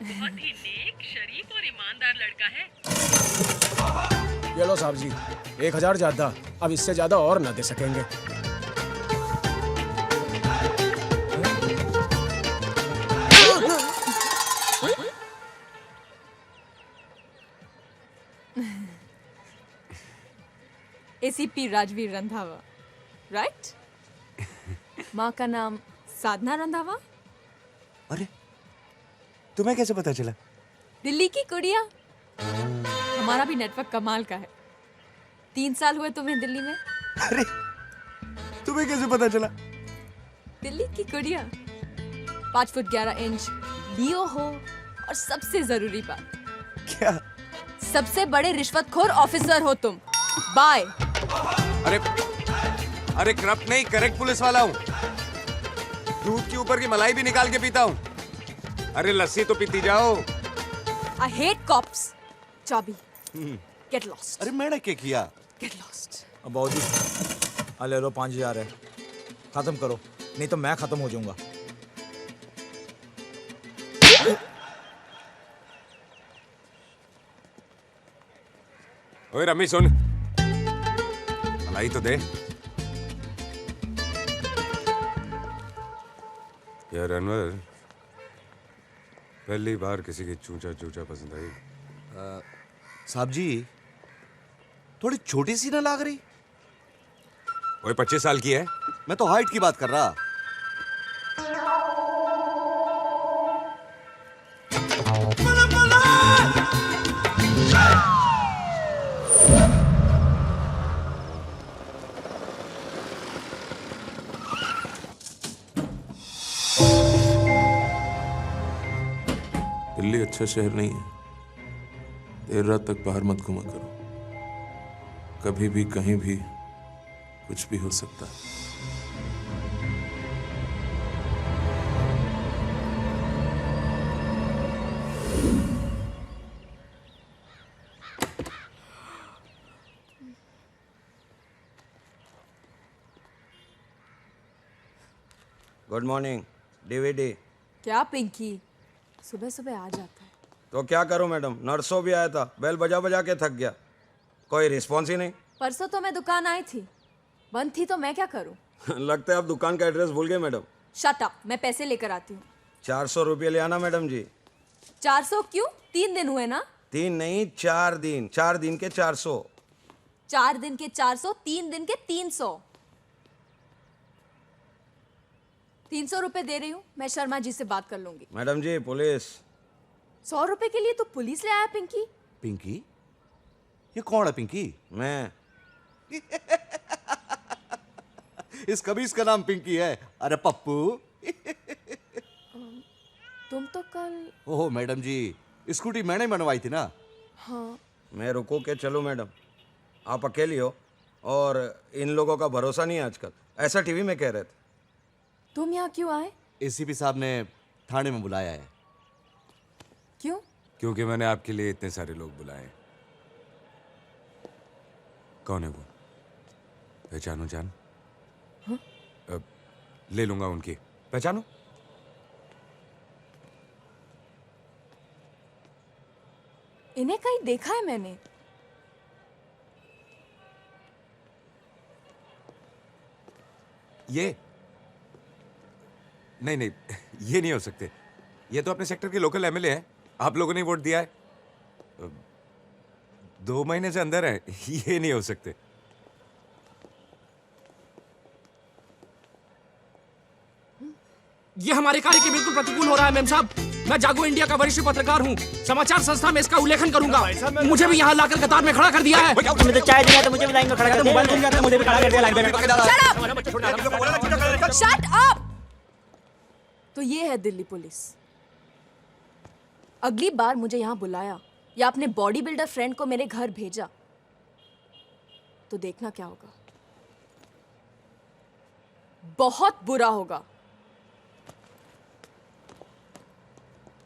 बहुत ही नेक, शरीफ और ईमानदार लड़का है। ये लो साहब जी, 1000 ज्यादा, अब इससे ज्यादा और ना दे सकेंगे। ACP Rajveer Randhawa, right? माँ का नाम साधना रंधावा। अरे तुम्हें कैसे पता चला? दिल्ली की कुड़िया। हमारा भी नेटवर्क कमाल का है। 3 साल हुए तुम्हें दिल्ली में। अरे तुम्हें कैसे पता चला? दिल्ली की कुड़िया, 5 फुट 11 इंच, लियो हो, और सबसे जरूरी बात, क्या? सबसे बड़े रिश्वतखोर ऑफिसर हो तुम। बाय। अरे करप्ट नहीं, करेक्ट पुलिस वाला हूँ। दूध के ऊपर की मलाई भी निकाल के पीता हूँ। अरे लस्सी तो पीती जाओ। I hate cops. चाबी। Get lost. अरे मैंने क्या किया? Get lost. अब बाबूजी, ले लो 5000 है, खत्म करो, नहीं तो मैं खत्म हो जाऊंगा। ओए रमी सुन, मलाई तो दे। यार अनवर, पहली बार किसी की चूचा चूचा पसंद आई। साहब जी, थोड़ी छोटी सी ना लग रही? ओए 25 साल की है। मैं तो हाइट की बात कर रहा। अच्छा शहर नहीं है। देर रात तक बाहर मत घूमा करो, कभी भी कहीं भी कुछ भी हो सकता है। Good morning. डीवीडी। क्या पिंकी, सुबह सुबह आ जाता है। तो क्या करूं मैडम, नर्सों भी आया था, बेल बजा बजा के थक गया, कोई रिस्पॉन्स ही नहीं। परसों तो मैं दुकान आई थी, बंद थी, तो मैं क्या करूं? लगता है आप दुकान का एड्रेस भूल गए मैडम। शट अप, मैं पैसे लेकर आती हूँ। 400 रुपये ले आना मैडम जी। 400 क्यों? 3 दिन हुए ना। 3 नहीं 4 दिन, 4 दिन के 400। 4 दिन के 400, 3 दिन के 300। 300 रुपए दे रही हूँ, मैं शर्मा जी से बात कर लूंगी। मैडम जी पुलिस। 100 रुपए के लिए तो पुलिस ले आया पिंकी। पिंकी? ये कौन है पिंकी? मैं। इस कमीज का नाम पिंकी है। अरे पप्पू। तुम तो कल। ओह मैडम जी, स्कूटी मैंने बनवाई थी ना। हाँ। मैं रुको के चलूं मैडम, आप अकेली हो और इन लोगों का भरोसा नहीं है आजकल, ऐसा टीवी में कह रहे थे। तुम यहाँ क्यों आए? एसीपी साहब ने थाने में बुलाया है। क्यों? क्योंकि मैंने आपके लिए इतने सारे लोग बुलाए। कौन है वो? पहचानो जान? हाँ? ले लूंगा उनकी। पहचानो? इन्हें कहीं देखा है मैंने। ये नहीं नहीं, ये नहीं हो सकते। ये तो अपने सेक्टर के लोकल एमएलए हैं, आप लोगों ने वोट दिया है। 2 महीने से अंदर है, ये नहीं हो सकते। ये हमारे कार्य के बिल्कुल प्रतिकूल हो रहा है मेम साहब। मैं जागो इंडिया का वरिष्ठ पत्रकार हूँ, समाचार संस्था में इसका उल्लेखन करूंगा। मुझे भी यहाँ लाकर कतार में खड़ा कर दिया है। तुम्हें तो चाय दिया तो मुझे भी लाइन में खड़ा कर दिया, मोबाइल दूंगा तो मुझे भी खड़ा कर दिया लाइन में। Shut up! तो ये है दिल्ली पुलिस। अगली बार मुझे यहाँ बुलाया या अपने बॉडी बिल्डर फ्रेंड को मेरे घर भेजा तो देखना क्या होगा। बहुत बुरा होगा।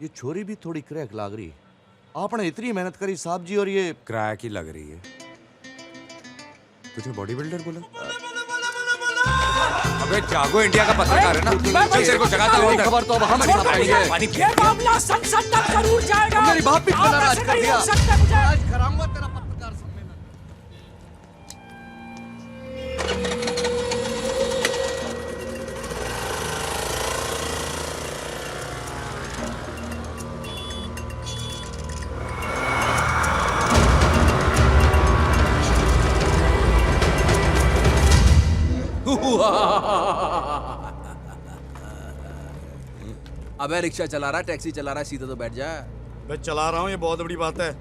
ये छोरी भी थोड़ी क्रैक लग रही। आपने इतनी मेहनत करी साहब जी और ये क्रैक ही लग रही है। तुझे बॉडी बिल्डर बोला? अबे जागो इंडिया का पत्रकार है ना, चल तेरे को जगाता हूं। खबर तो अब हम छाप पाएंगे। ये मामला संसद तक जरूर जाएगा। मेरी बात भी नाराज कर दिया। आज कराऊंगा तेरा पत्रकार सम्मेलन। अबे रिक्शा चला रहा, टैक्सी चला रहा, सीधा तो बैठ जा। मैं चला रहा हूँ, ये बहुत बड़ी बात है।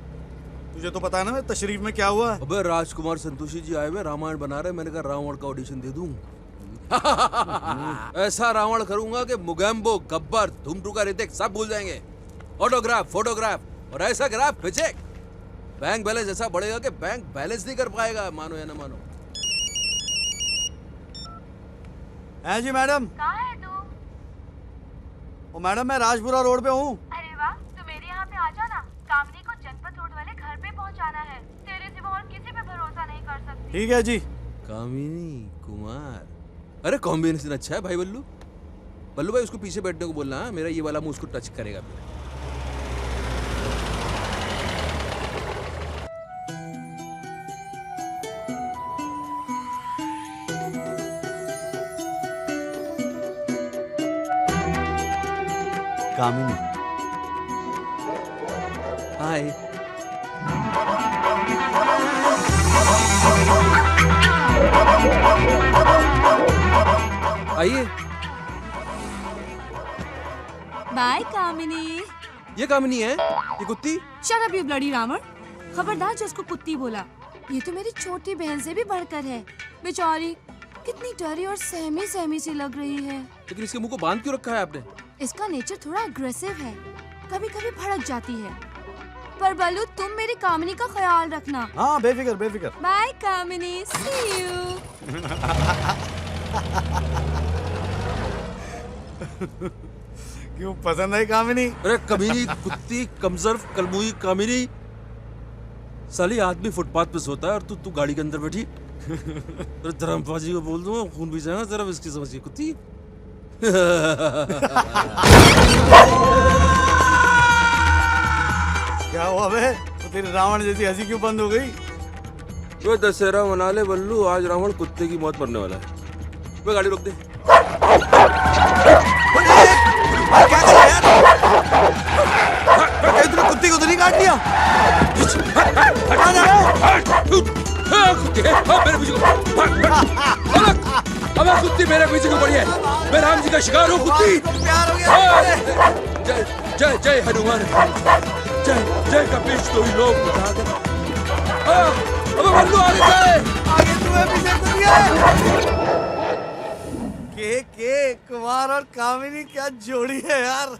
तुझे तो पता है ना मैं तशरीफ में क्या हुआ। अबे राजकुमार संतोषी जी आए हुए, रामायण बना रहे। मैंने कहा रावण का ऑडिशन दे दूं। ऐसा रावण करूंगा कि मुगैम्बो, गब्बर, धूमटू का ऋतिक सब भूल जाएंगे। ऑटोग्राफ, फोटोग्राफ और ऐसा ग्राफ खींचे, बैंक बैलेंस ऐसा बढ़ेगा कि बैंक बैलेंस नहीं कर पाएगा, मानो या ना मानो। है जी मैडम। कहाँ है तू? ओ मैडम मैं राजपुरा रोड पे हूँ। अरे वाह, तू मेरे यहाँ पे आ जाना। कामनी को जनपद रोड वाले घर पे पहुँचाना है। तेरे सिवा और किसी पे भरोसा नहीं कर सकती। ठीक है जी। कामिनी कुमार, अरे कॉम्बिनेशन अच्छा है भाई बल्लू। बल्लू भाई उसको पीछे बैठने को बोलना, मेरा ये वाला मुंह उसको टच करेगा फिर। कामिनी। हाय। आइए। बाय कामिनी। ये कामिनी है? ये कुत्ती? Shut up you bloody Ravan. खबरदार जो उसको कुत्ती बोला। ये तो मेरी छोटी बहन से भी बढ़कर है। बेचारी कितनी डरी और सहमी सहमी सी लग रही है। लेकिन इसके मुंह को बांध क्यों रखा है आपने? इसका नेचर थोड़ा अग्रेसिव है। कभी कभी भड़क जाती है। पर बल्लू तुम मेरी कामिनी का ख्याल रखना। हाँ बेफिक्र बेफिक्र। Bye Kamini, see you. क्यों पसंद आई कामिनी? अरे कमीनी, कुत्ती, कमजोर, कलमुई कामिनी। साली आदमी फुटपाथ पे सोता है और तू गाड़ी के अंदर बैठी। अरे धर्मपाजी को बोल दूंगा, खून भी जाएगा जरा इसकी समझिए कुत्ती। क्या हुआ बे? तो तेरी रावण जैसी हंसी क्यों बंद हो गई? वो दशहरा मना ले बल्लू, आज रावण कुत्ते की मौत मरने वाला है। वो गाड़ी रोक दे। तूने कुत्ते को तो नहीं काट लिया? मेरे पीछे अब कुत्ती मेरे पीछे क्यों पड़ी है? मैं राम जी का शिकार हूँ कुत्ती। जय जय जय हनुमान, जय जय कपीश तो ही लोग बता दे। अब बल्लू आगे जाए। आगे तू है, पीछे तू है। के कुमार और कामिनी क्या जोड़ी है यार।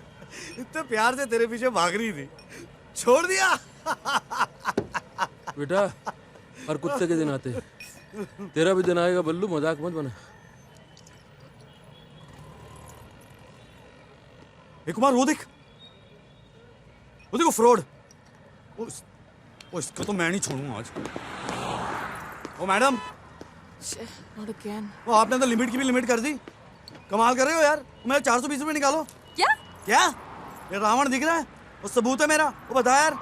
इतने प्यार से तेरे पीछे भाग रही थी, छोड़ दिया। बेटा हर कुत्ते के दिन आते हैं, तेरा भी दिन आएगा बल्लू, मजाक मत बना। कुमार वो देख, वो देखो फ्रॉड। इसको तो मैं नहीं छोड़ूंगा आज। ओ मैडम, वो आपने तो लिमिट की भी लिमिट कर दी। कमाल कर रहे हो यार। मेरा 420 रुपये निकालो। क्या क्या? ये रावण दिख रहा है, वो सबूत है मेरा। वो बता यार।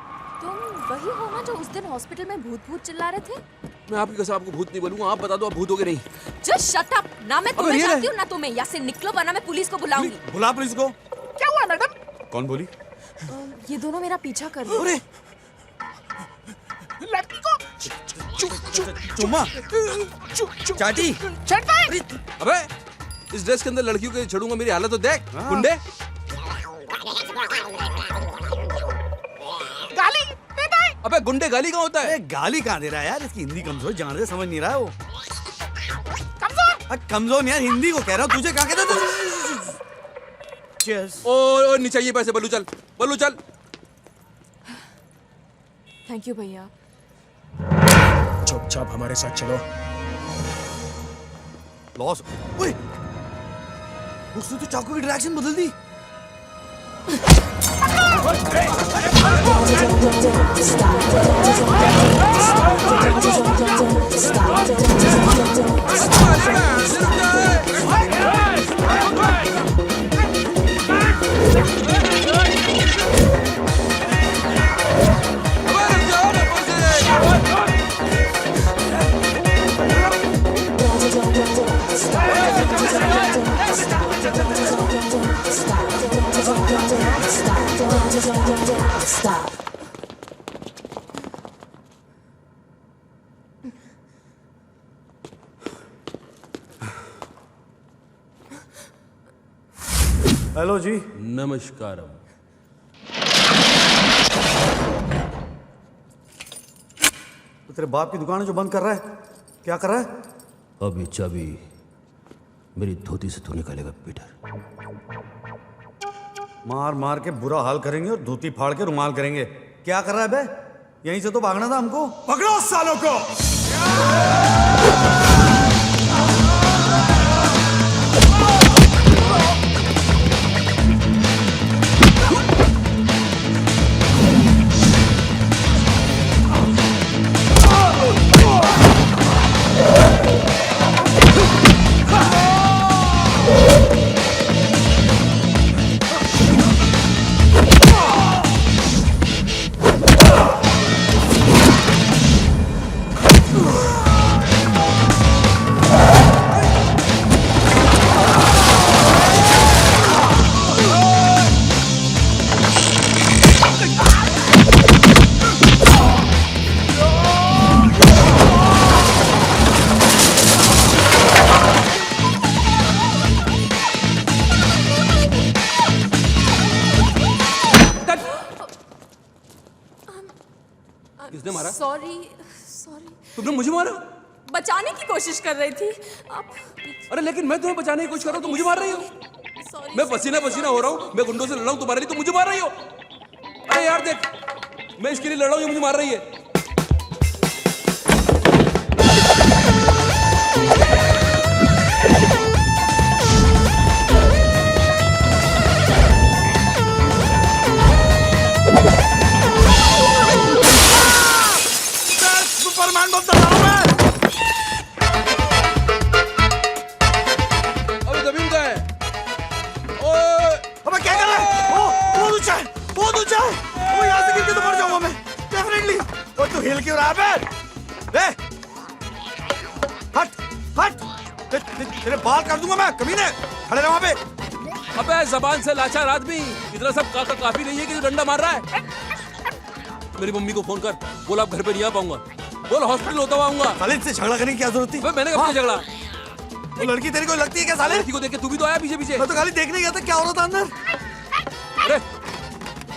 तुम वही हो ना जो उस दिन हॉस्पिटल में भूत भूत चिल्ला रहे थे? मैं आपकी कसम आपको भूत नहीं बोलूंगा, आप बता दो आप भूत हो गए नहीं। Just shut up. ना मैं तुम्हें जानती हूँ ना तुम्हें। यहाँ से निकलो वरना मैं पुलिस को बुलाऊंगी। बुला पुलिस को। क्या हुआ मैडम? कौन बोली? ये दोनों मेरा पीछा कर रहे हैं। लड़की को चुम्मा चाटी। अबे इस ड्रेस के अंदर लड़कियों के छड़ूंगा, मेरी हालत तो देख। गुंडे गाली दे दे। अबे गुंडे गाली कहाँ होता है? गाली कहाँ दे रहा है यार? इसकी हिंदी कमजोर, जान रहे समझ नहीं रहा है वो। कमजोर कमजोर नहीं यार, हिंदी को कह रहा हूँ। तुझे कहाँ कहता था? ओ नहीं चाहिए पैसे। बल्लू चल, बल्लू चल। थैंक यू भैया। चुपचाप हमारे साथ चलो। लॉस। ओए, उसने तो चाकू की डायरेक्शन बदल दी। Stop. हेलो जी। नमस्कारम। तो तेरे बाप की दुकान है जो बंद कर रहा है, क्या कर रहा है? अभी चाबी मेरी धोती से तू निकालेगा पीटर। मार मार के बुरा हाल करेंगे और धोती फाड़ के रुमाल करेंगे। क्या कर रहा है बे? यहीं से तो भागना था हमको। पकड़ो सालों को। किसने मारा? सॉरी। तुमने मुझे मारा? बचाने की कोशिश कर रही थी आप। अरे लेकिन मैं तुम्हें बचाने की कोशिश कर रहा हूँ, तुम मुझे मार रही हो। मैं पसीना पसीना हो रहा हूँ, मैं गुंडों से लड़ रहा हूँ, तुम्हारे लिए तुम मुझे मार रही हो। अरे यार देख, मैं इसके लिए लड़ रहा हूँ, ये मुझे मार रही है। सुपरमैन बनता था मैं। अबे जमीन का है। ओए, अबे क्या कर रहा है? बहुत ऊंचा है, बहुत ऊंचा है। अबे यहाँ से गिर के तो मर जाऊंगा मैं, डेफिनेटली। और तू हिल क्यों रहा है बे? हट, हट। तेरे बाल काट दूंगा मैं, कमीने। खड़े रहो वहाँ पे। अबे जबान से लाचार आदमी, इतना सब काफी नहीं है कि तू डंडा मार रहा है। मेरी मम्मी को फोन कर, बोल आप घर पे नहीं आ पाऊंगा, बोल हॉस्पिटल होता हुआ आऊंगा। साले इससे झगड़ा करने की क्या जरूरत थी? मैंने कब झगड़ा? वो लड़की तेरी को लगती है क्या साले? लड़की को देख के तू भी तो आया पीछे पीछे। मैं तो खाली देखने गया था क्या हो रहा था अंदर। अरे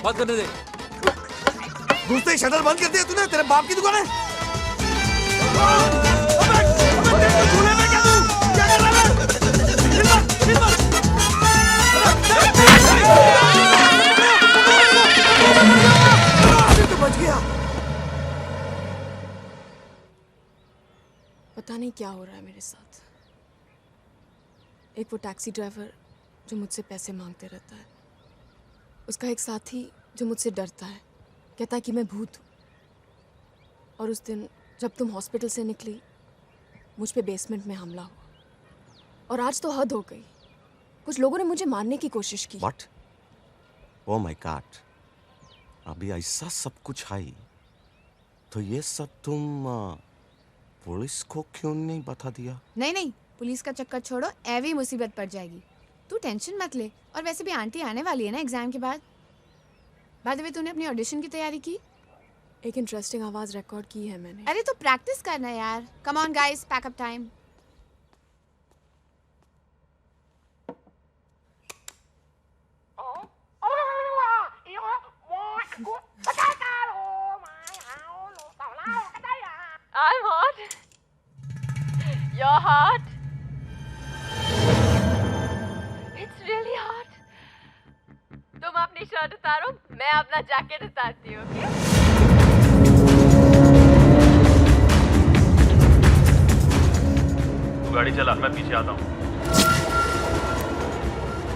बात करने दे। घुसते ही शटर बंद कर दिया तूने, तेरे बाप की दुकान है। झूले में क्या तू? क्या कर रहा है? तो बच गया। पता नहीं क्या हो रहा है मेरे साथ। एक वो टैक्सी ड्राइवर जो मुझसे पैसे मांगते रहता है, उसका एक साथी जो मुझसे डरता है, कहता है कि मैं भूत हूँ। और उस दिन जब तुम हॉस्पिटल से निकली, मुझ पे बेसमेंट में हमला हुआ। और आज तो हद हो गई, कुछ लोगों ने मुझे मारने की कोशिश की। What? Oh my God! अभी ऐसा सब कुछ है, तो ये सब तुम पुलिस को क्यों नहीं बता दिया? नहीं नहीं, पुलिस का चक्कर छोड़ो, ऐवी मुसीबत पड़ जाएगी। तू टेंशन मत ले। और वैसे भी आंटी आने वाली है ना एग्जाम के बाद। बाय द वे, तूने अपनी ऑडिशन की तैयारी की? एक इंटरेस्टिंग आवाज रिकॉर्ड की है मैंने। अरे तो प्रैक्टिस करना यार। Come on guys, pack up time. I'm hot. You're hot. It's really hot. तुम अपनी शर्ट उतारो, मैं अपना जैकेट उतारती हूँ, ओके? तू गाड़ी चला, मैं पीछे आता हूँ।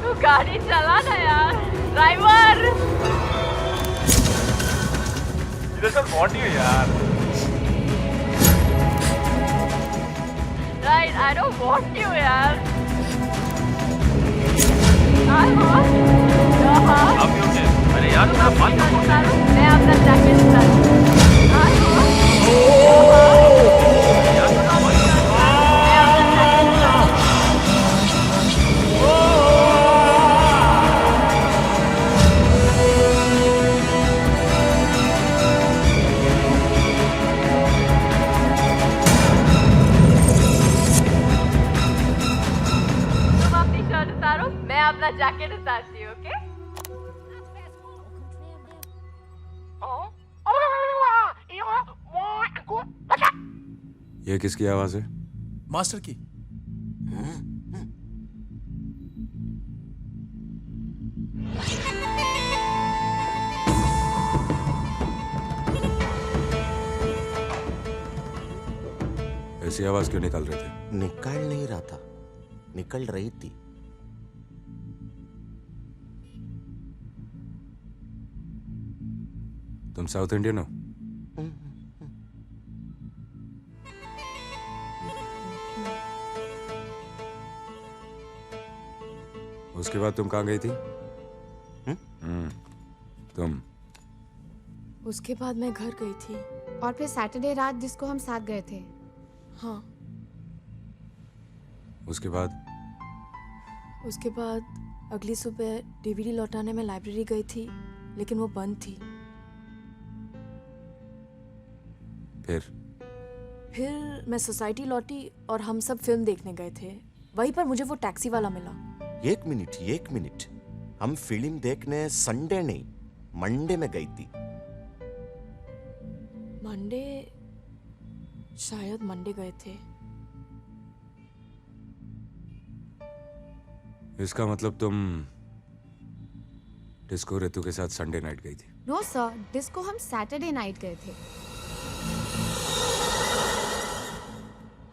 तू गाड़ी चला ना यार, ड्राइवर। इधर चल, बॉडी है यार। Right, I don't want you, yaar. I'm hot. You're hot. आप क्यों थे? अरे यार, मेरा बाल क्यों टूट रहा है? मैं अपना jacket उतारूं। I'm hot. You're hot. यार, मेरा बाल क्यों टूट रहा है? मैं अपना जैकेट उतारूं। मैं अपना जैकेट उतारती हूँ, ओके? ये किसकी आवाज है? मास्टर की। ऐसी आवाज क्यों निकाल रहे थे? निकाल नहीं रहा था, निकल रही थी। तुम साउथ इंडियन हो? उसके बाद तुम कहाँ गई थी? तुम? उसके बाद मैं घर गई थी। और फिर सैटरडे रात जिसको हम साथ गए थे। हाँ। उसके बाद? उसके बाद अगली सुबह डीवीडी लौटाने में लाइब्रेरी गई थी, लेकिन वो बंद थी। फिर मैं सोसाइटी लौटी और हम सब फिल्म देखने गए थे। वहीं पर मुझे वो टैक्सी वाला मिला। एक मिनट, हम फिल्म देखने संडे नहीं मंडे में गई थी। मंडे? शायद मंडे गए थे। इसका मतलब तुम डिस्को ऋतु के साथ संडे नाइट गई थी? नो सर, डिस्को हम सैटरडे नाइट गए थे।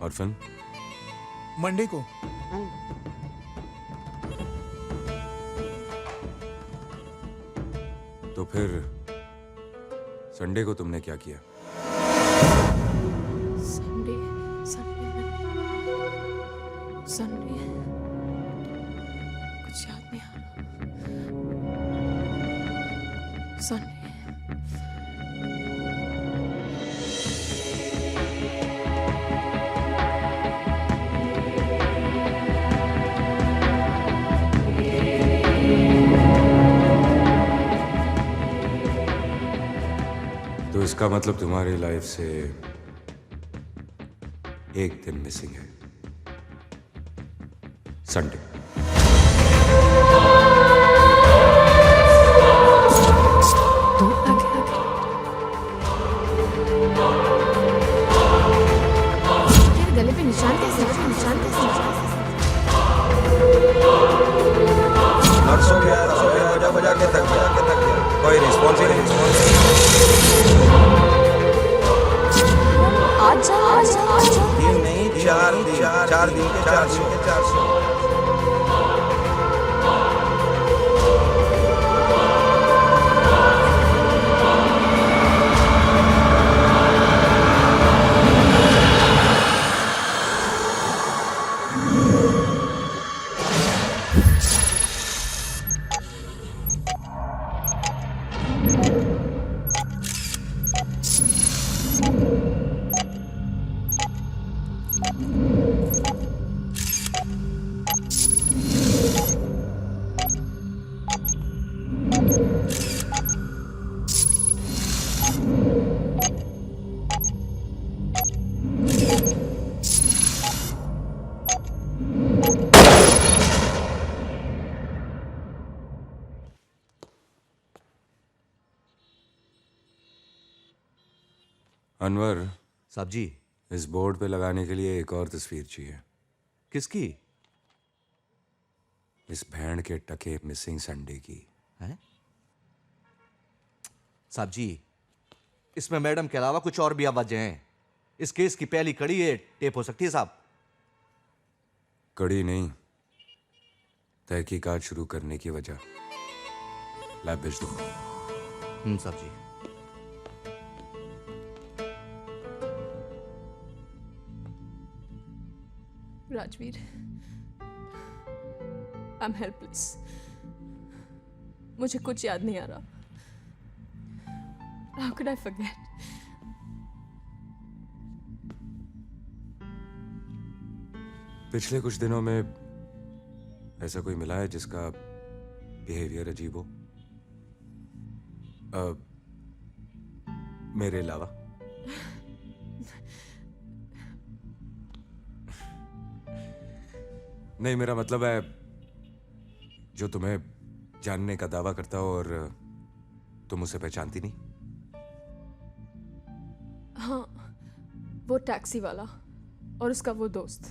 और फिल्म? मंडे को। तो फिर संडे को तुमने क्या किया? संडे कुछ याद नहीं आ रहा। संडे तो इसका मतलब तुम्हारी लाइफ से एक दिन मिसिंग है, संडे। तेरे गले पे निशान कैसे? नर्सों के बजा के थक गया। कोई रिस्पॉन्स ही नहीं। आज 3 नहीं 4 दिन के 400। अनवर साहब जी, इस बोर्ड पे लगाने के लिए एक और तस्वीर चाहिए। किसकी? इस भैंड के टके मिसिंग संडे की। हैं? साहब जी, इसमें मैडम के अलावा कुछ और भी आवाजें हैं। इस केस की पहली कड़ी ये टेप हो सकती है साहब। कड़ी नहीं, तहकीकात शुरू करने की वजह। लैब भेज दो। साहब जी। Rajveer, I am helpless. मुझे कुछ याद नहीं आ रहा। How could I forget? पिछले कुछ दिनों में ऐसा कोई मिला है जिसका बिहेवियर अजीब हो? मेरे अलावा? नहीं, मेरा मतलब है जो तुम्हें जानने का दावा करता हो और तुम उसे पहचानती नहीं। हाँ, वो टैक्सी वाला और उसका वो दोस्त।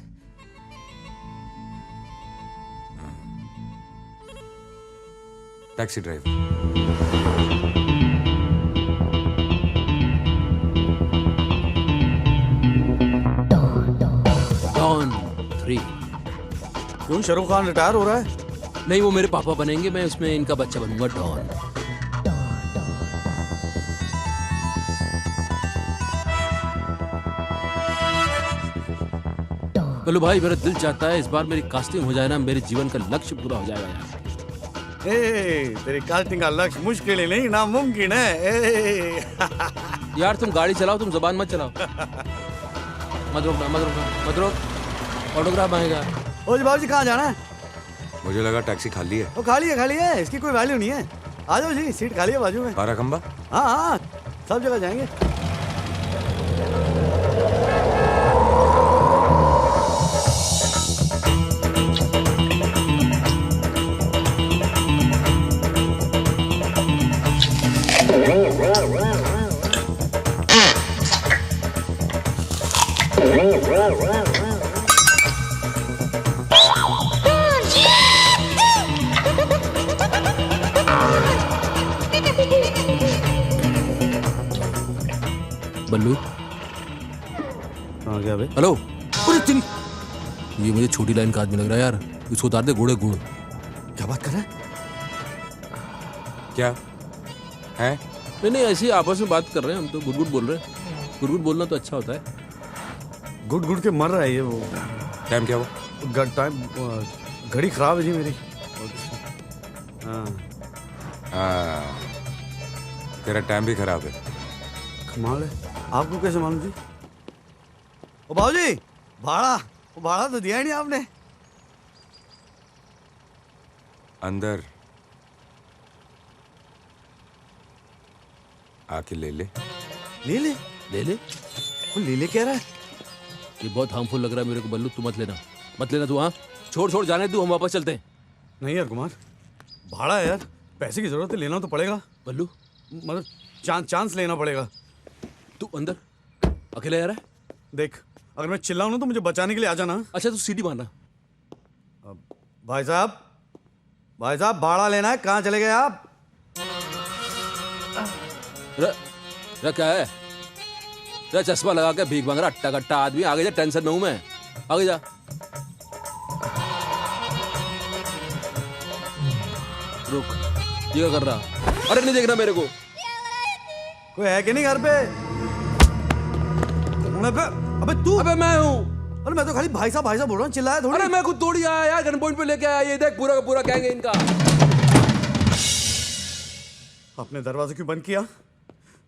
Taxi driver. डॉन 3। क्यों शाहरुख खान रिटायर हो रहा है? नहीं, वो मेरे पापा बनेंगे, मैं उसमें इनका बच्चा बनूंगा, डॉन। बोलो भाई, मेरा दिल चाहता है इस बार मेरी कास्टिंग हो जाए ना, मेरे जीवन का लक्ष्य पूरा हो जाएगा यार। तेरी कास्टिंग का लक्ष्य मुश्किल ही नहीं, नामुमकिन है। यार तुम गाड़ी चलाओ, तुम जुबान मत चलाओ। मत रोक। ऑटोग्राफ मांगेगा। ओ जी बाबूजी, कहाँ जाना है? मुझे लगा टैक्सी खाली है। वो खाली है, इसकी कोई वैल्यू नहीं है। आ जाओ जी, सीट खाली है बाजू में। बाराखंबा? हाँ, सब जगह जाएंगे। बल्लू कहाँ गया बे? हेलो। अरे तेरी, ये मुझे छोटी लाइन का आदमी लग रहा है यार। इसको उतार दे, घोड़े गुड़। क्या बात कर रहा है? क्या है? नहीं ऐसे ही आपस में बात कर रहे हैं हम तो। गुड़ गुड़ बोल रहे हैं। गुड़ गुड़ बोलना तो अच्छा होता है। गुड गुड के मर रहा है ये वो। टाइम क्या हुआ? टाइम घड़ी खराब है जी मेरी। हाँ तेरा टाइम भी खराब है। कमाल है, आपको कैसे मालूम जी? ओ बाबूजी, भाड़ा तो दिया ही नहीं आपने। अंदर आके ले ले। ले ले ले ले। वो ले ले कह रहा है। ये बहुत हार्मफुल लग रहा है मेरे को बल्लू। तू मत लेना तू। हाँ छोड़ जाने तू, हम वापस चलते हैं। नहीं यार कुमार, भाड़ा है यार, पैसे की जरूरत है, लेना तो पड़ेगा बल्लू। मतलब चांस लेना पड़ेगा। तू अंदर अकेला यार है? देख, अगर मैं चिल्लाऊं ना तो मुझे बचाने के लिए आ जाना। अच्छा तू सीटी मारना। भाई साहब भाड़ा लेना है, कहाँ चले गए आप? क्या है? चश्मा लगा के भीख मांग रहा अट्टा कट्टा आदमी। आगे जा, टेंशन में हूं मैं। आगे जा। रुक, ये क्या कर रहा? अरे नहीं देखना मेरे को। कोई है कि नहीं घर पे? अबे तू? अबे मैं हूँ। अरे मैं तो खाली भाई साहब बोल रहा हूँ, चिल्लाया थोड़ी। अरे मैं खुद तोड़ी आया यार, गन पॉइंट पे लेके आया। ये देख पूरा का पूरा गैंग है इनका। आपने दरवाजा क्यों बंद किया?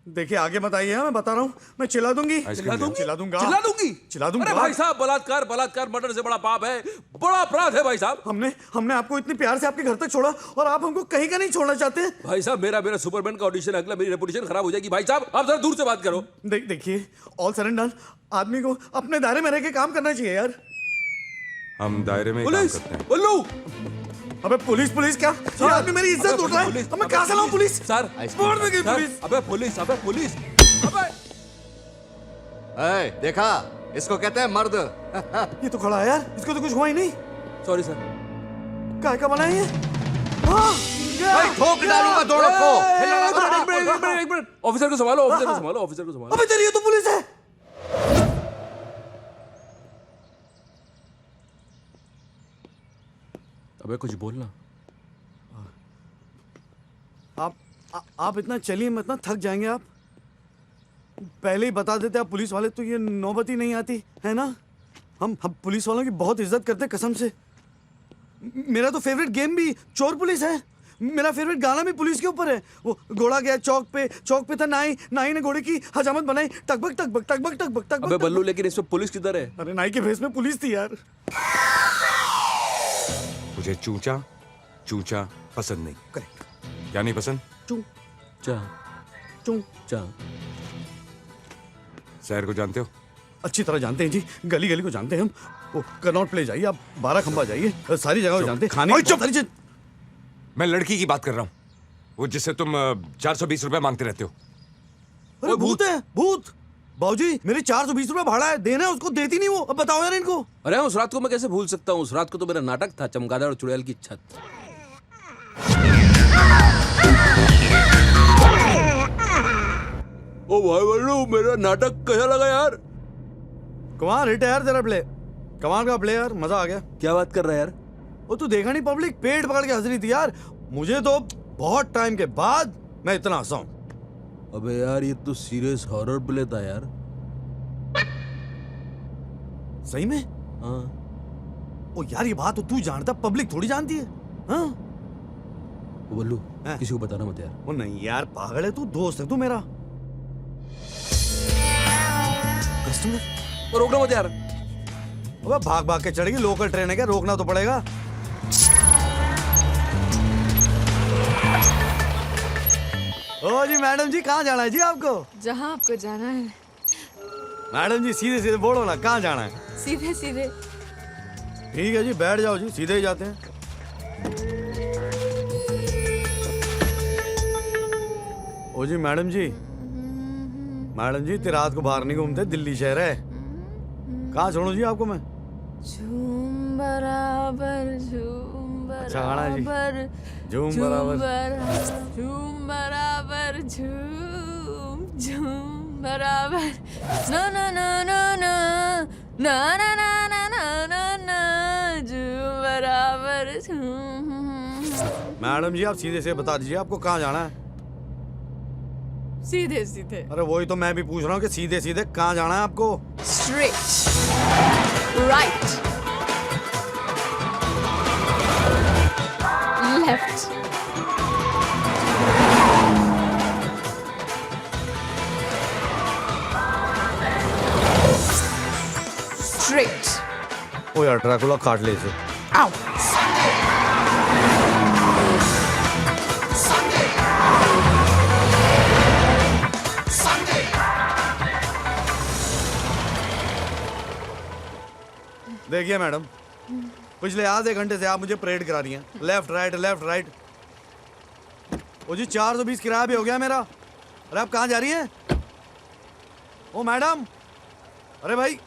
देखिए आगे मत आइए, मैं बता रहा हूँ, मैं चिल्ला दूंगी। चिल्ला दूंगा। अरे भाई साहब, बलात्कार मर्डर से बड़ा पाप है, बड़ा अपराध है भाई साहब। हमने आपको इतने प्यार से आपके घर तक छोड़ा और आप हमको कहीं का नहीं छोड़ना चाहते। भाई साहब मेरा सुपरमैन का ऑडिशन अगला, मेरी रेपुटेशन खराब हो जाएगी। भाई साहब आप जरा दूर से बात करो। देखिए, ऑल सर एंड डन, आदमी को अपने दायरे में रह के काम करना चाहिए यार। हम दायरे में काम करते हैं। बल्लू, अबे पुलिस क्या? ये आदमी मेरी इज्जत उठ रहा है। अब मैं कहां से लाऊं पुलिस? सर बोर्ड में गई पुलिस। अबे पुलिस। देखा, इसको कहते हैं मर्द। ये तो खड़ा है यार, इसको तो कुछ हुआ ही नहीं। Sorry sir. काय का बना है ये? ठोक डालूंगा दोनों को। एक मिनट, ऑफिसर को संभालो। अबे तेरी ये तो पुलिस है। अबे कुछ बोलना। आप इतना चलिए मत ना, थक जाएंगे आप। पहले ही बता देते आप पुलिस वाले तो ये नौबत ही नहीं आती है ना। हम पुलिस वालों की बहुत इज्जत करते हैं कसम से। मेरा तो फेवरेट गेम भी चोर पुलिस है। मेरा फेवरेट गाना भी पुलिस के ऊपर है। वो घोड़ा गया चौक पे था नाई ने घोड़े की हजामत बनाई, टकबक। अबे बल्लू, लेकिन इसमें पुलिस किधर है? अरे नाई के भेस में पुलिस थी यार। मुझे चूचा पसंद नहीं। करेक्ट। क्या नहीं पसंद? चा। शहर को जानते हो? अच्छी तरह जानते हैं जी, गली को जानते हैं हम। वो कनॉट प्ले जाइए आप, 12 खंबा जाइए, सारी जगह को जानते हैं। खाने की मैं लड़की की बात कर रहा हूँ, वो जिससे तुम 420 रुपए मांगते रहते हो। अरे भूत है, भूत। बाबूजी मेरे 420 रुपए भाड़ा है, देना है उसको, देती नहीं वो। अब बताओ यार इनको। अरे उस रात को मैं कैसे भूल सकता हूँ? उस रात को तो मेरा नाटक था, चमगादड़ और चुड़ैल की छत। ओ भाई बल्लू, मेरा नाटक कैसा लगा यार? कमाल हिट है यार तेरा प्ले, कमाल का प्ले यार, मजा आ गया। क्या बात कर रहा है यार? वो तू देखा नहीं, पब्लिक पेट पकड़ के हंस रही थी यार। मुझे तो बहुत टाइम के बाद मैं इतना हंसा हूं। अबे यार ये तो सीरियस हॉरर प्ले था यार। सही में? हाँ। ओ यार ये बात तो तू जानता, पब्लिक थोड़ी जानती है। हाँ बल्लू, किसी को बताना मत यार। वो नहीं यार, पागल है तू, दोस्त है तू मेरा। कस्टमर रोकना मत यार। अबे भाग के चढ़ेगी, लोकल ट्रेन है क्या, रोकना तो पड़ेगा। ओ जी मैडम जी, कहाँ जाना है जी आपको? जहाँ आपको जाना है। मैडम जी सीधे बोलो ना, कहाँ जाना है? सीधे। ठीक है जी, बैठ जाओ जी, सीधे ही जाते हैं। ओ जी मैडम जी रात को बाहर नहीं घूमते, दिल्ली शहर है। कहाँ छोड़ू जी आपको मैं? झूम बराबर झूम अच्छा गाना जी, झूम बराबर झूम बराबर झूम बराबर ना ना ना ना ना ना ना ना ना ना ना ना झूम बराबर झूम। मैडम जी आप सीधे से बता दीजिए आपको कहाँ जाना है। सीधे सीधे। अरे वही तो मैं भी पूछ रहा हूँ कि सीधे सीधे कहाँ जाना है आपको। Straight right left straight. ओ यार ड्रैकुला काट ले इसे। देखिए मैडम पिछले आधे घंटे से आप मुझे परेड करा रही हैं लेफ्ट राइट। ओ जी 420 किराया भी हो गया मेरा। अरे आप कहाँ जा रही हैं? ओ मैडम अरे भाई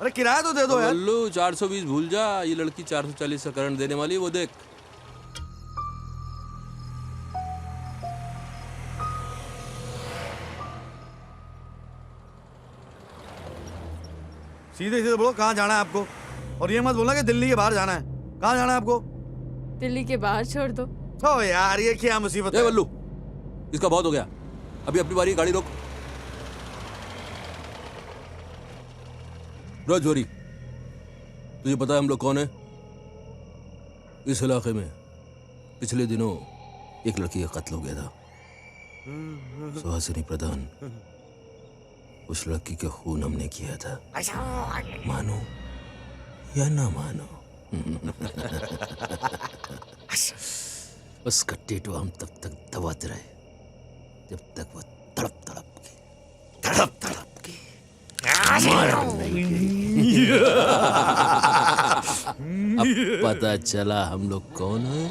अरे किराया तो दे दो यार। बल्लू 420 भूल जा, ये लड़की 440 का करंट देने वाली है, वो देख। सीधे सीधे बोलो कहाँ जाना है आपको, और ये मत बोलना कि दिल्ली के बाहर जाना है। कहाँ जाना है आपको? दिल्ली के बाहर छोड़ दो। ओ यार ये क्या मुसीबत है। बल्लू इसका बहुत हो गया, अभी अपनी बारी, गाड़ी रोक। राजौरी तुझे पता है हम लोग कौन है? इस इलाके में पिछले दिनों एक लड़की का कत्ल हो गया था, सुहासिनी प्रधान। उस लड़की का खून हमने किया था, मानो या ना मानो। उसका टेटू हम तब तक दबाते रहे जब तक वो तड़प तड़प के मर नहीं गई। अब पता चला हम लोग कौन हैं?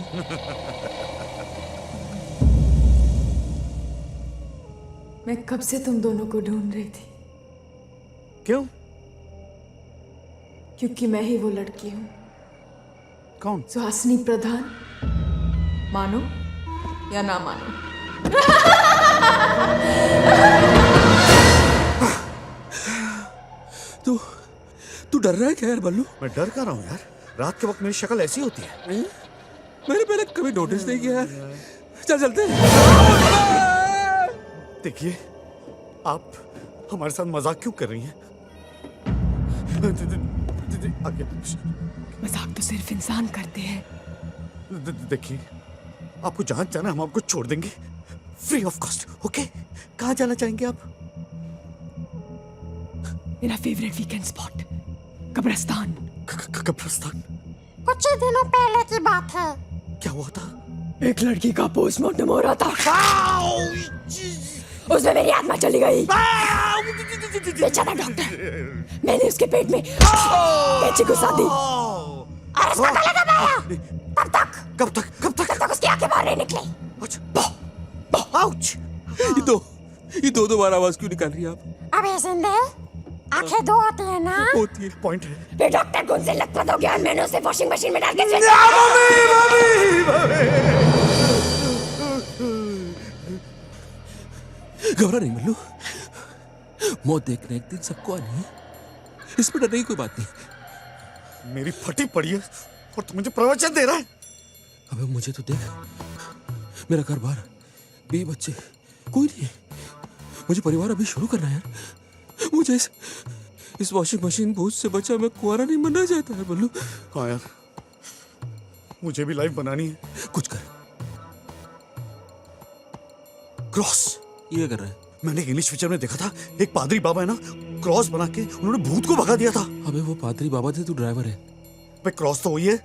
मैं कब से तुम दोनों को ढूंढ रही थी। क्यों? क्योंकि मैं ही वो लड़की हूँ। कौन? सुहासिनी प्रधान। मानो या ना मानो। तू डर रहा है क्या यार बल्लू? मैं डर कर रहा हूँ यार, रात के वक्त मेरी शक्ल ऐसी होती है। मैंने पहले कभी नोटिस नहीं किया यार। चल चलते हैं। देखिए आप हमारे साथ मजाक क्यों कर रही हैं? मजाक तो सिर्फ इंसान करते हैं। देखिए आपको जहां जाना हम आपको छोड़ देंगे फ्री ऑफ कॉस्ट। ओके कहाँ जाना चाहेंगे आप? मेरा फेवरेट वीकेंड स्पॉट कब्रिस्तान। कब्रिस्तान? कुछ ही दिनों पहले की बात है। क्या हुआ था? एक लड़की का पोस्टमार्टम हो रहा था, उसमें मेरी आत्मा चली गई। बेचारा डॉक्टर, मैंने उसके पेट में कैंची घुसा दी और उसका गला दबाया। कब तक उसकी आंखें बाहर नहीं निकली। ये दो बार आवाज क्यों निकाल रही है आप? अबे जिंदे आंखें दो होती है ना? होती है। पॉइंट है। फिर डॉक्टर गुण से लथपथ हो गया और मैंने उसे वॉशिंग मशीन में डाल के घबरा नहीं मल्लू, मौत देखने एक दिन सबको आनी है, इसमें डरने की कोई बात नहीं। मेरी फटी पड़ी है और तू मुझे प्रवचन दे रहा है। अबे मुझे तो देख, मेरा घर बार, 20 बच्चे, कोई नहीं है। मुझे परिवार अभी शुरू करना है यार। मुझे इस वॉशिंग मशीन भूत से बचा मैं कुंवारा नहीं मरना चाहता है बल्लू। हाँ यार मुझे भी लाइफ बनानी है। कुछ कर। क्रॉस ये कर रहा है? मैंने इंग्लिश पिक्चर में देखा था, एक पादरी बाबा है ना, क्रॉस बना के उन्होंने भूत को भगा दिया था। अबे वो पादरी बाबा थे, तू ड्राइवर है। पे क्रॉस तो वही है।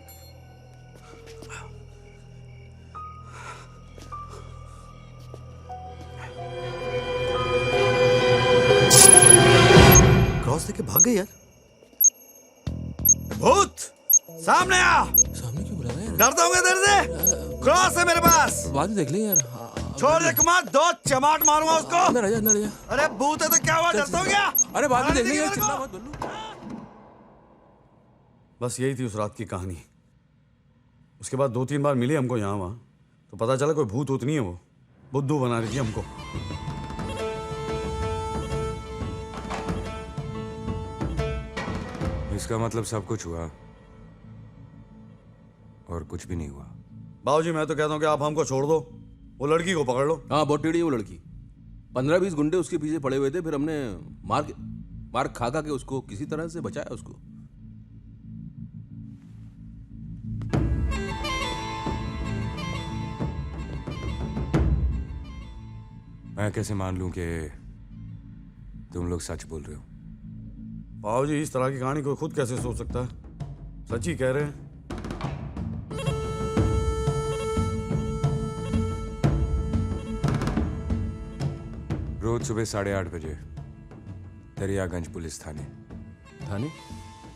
क्रॉस देके भाग गई यार। भूत सामने आ। सामने क्यों बुला रहा है? डरता होगा इधर से? क्रॉस है मेरे पास। बाद में देख ले यार। छोड़ दे कुमार, 2 चमाट मारूंगा उसको। अंदर आजा, अंदर आजा। अरे भूत है तो क्या हुआ, डरता हो गया? अरे बाद में देख लेंगे, चिल्ला मत बल्लू। बस यही थी उस रात की कहानी। उसके बाद 2-3 बार मिले हमको यहाँ वहाँ, तो पता चला कोई भूत नहीं है, वो बुद्धू बना रही थी हमको। इसका मतलब सब कुछ हुआ और कुछ भी नहीं हुआ। बाबूजी मैं तो कहता हूँ कि आप हमको छोड़ दो, वो लड़की को पकड़ लो। हाँ बहुत टेढ़ी है वो लड़की। 15-20 गुंडे उसके पीछे पड़े हुए थे, फिर हमने मार खा के उसको किसी तरह से बचाया उसको। मैं कैसे मान लूं कि तुम लोग सच बोल रहे हो? बाबूजी इस तरह की कहानी कोई खुद कैसे सोच सकता है? सच ही कह रहे हैं। रोज सुबह 8:30 बजे दरियागंज पुलिस थाने।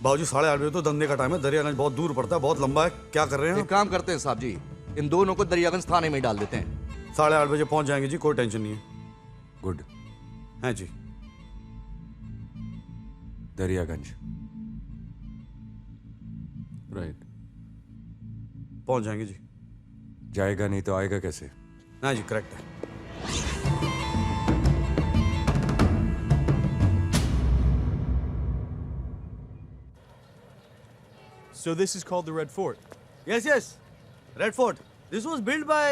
बाबूजी 8:30 बजे तो धंधे का टाइम है, दरियागंज बहुत दूर पड़ता है, बहुत लंबा है। क्या कर रहे हैं? एक काम करते हैं साहब जी, इन दोनों को दरियागंज थाने में डाल देते हैं। 8:30 बजे पहुंच जाएंगे जी, कोई टेंशन नहीं है। गुड। हैं जी। दरियागंज। राइट। पहुंच जाएंगे जी। जाएगा नहीं तो आएगा कैसे? हाँ जी करेक्ट है। So this is called the Red Fort? Yes, yes. Red Fort. This was built by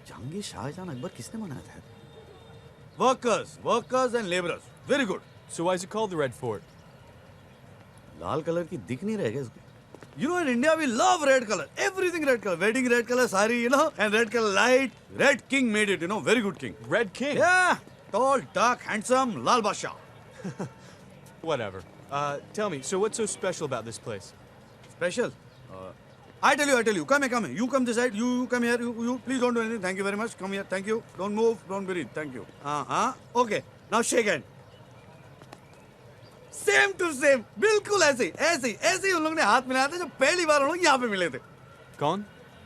Jahangir Shahjahan Akbar. किसने बनाया था? Workers and laborers. Very good. So why is it called the Red Fort? Lal colour की दिख नहीं रहेगा इसको। You know in India we love red color. Everything red color. Wedding red color sari, you know, and red color light. Red King made it, you know, very good king. Red King? Yeah. Tall, dark, handsome, Lal Basha. Whatever. Tell me, so what's so special about this place? Special? I tell you. Come here. You come this side. You come here. You please don't do anything. Thank you very much. Come here. Thank you. Don't move. Don't breathe. Thank you. Okay. Now shake hand. Same to same. बिल्कुल ऐसे ही उन लोगों ने हाथ मिलाया था जब पहली बार उन लोग यहाँ पे मिले थे। कौन?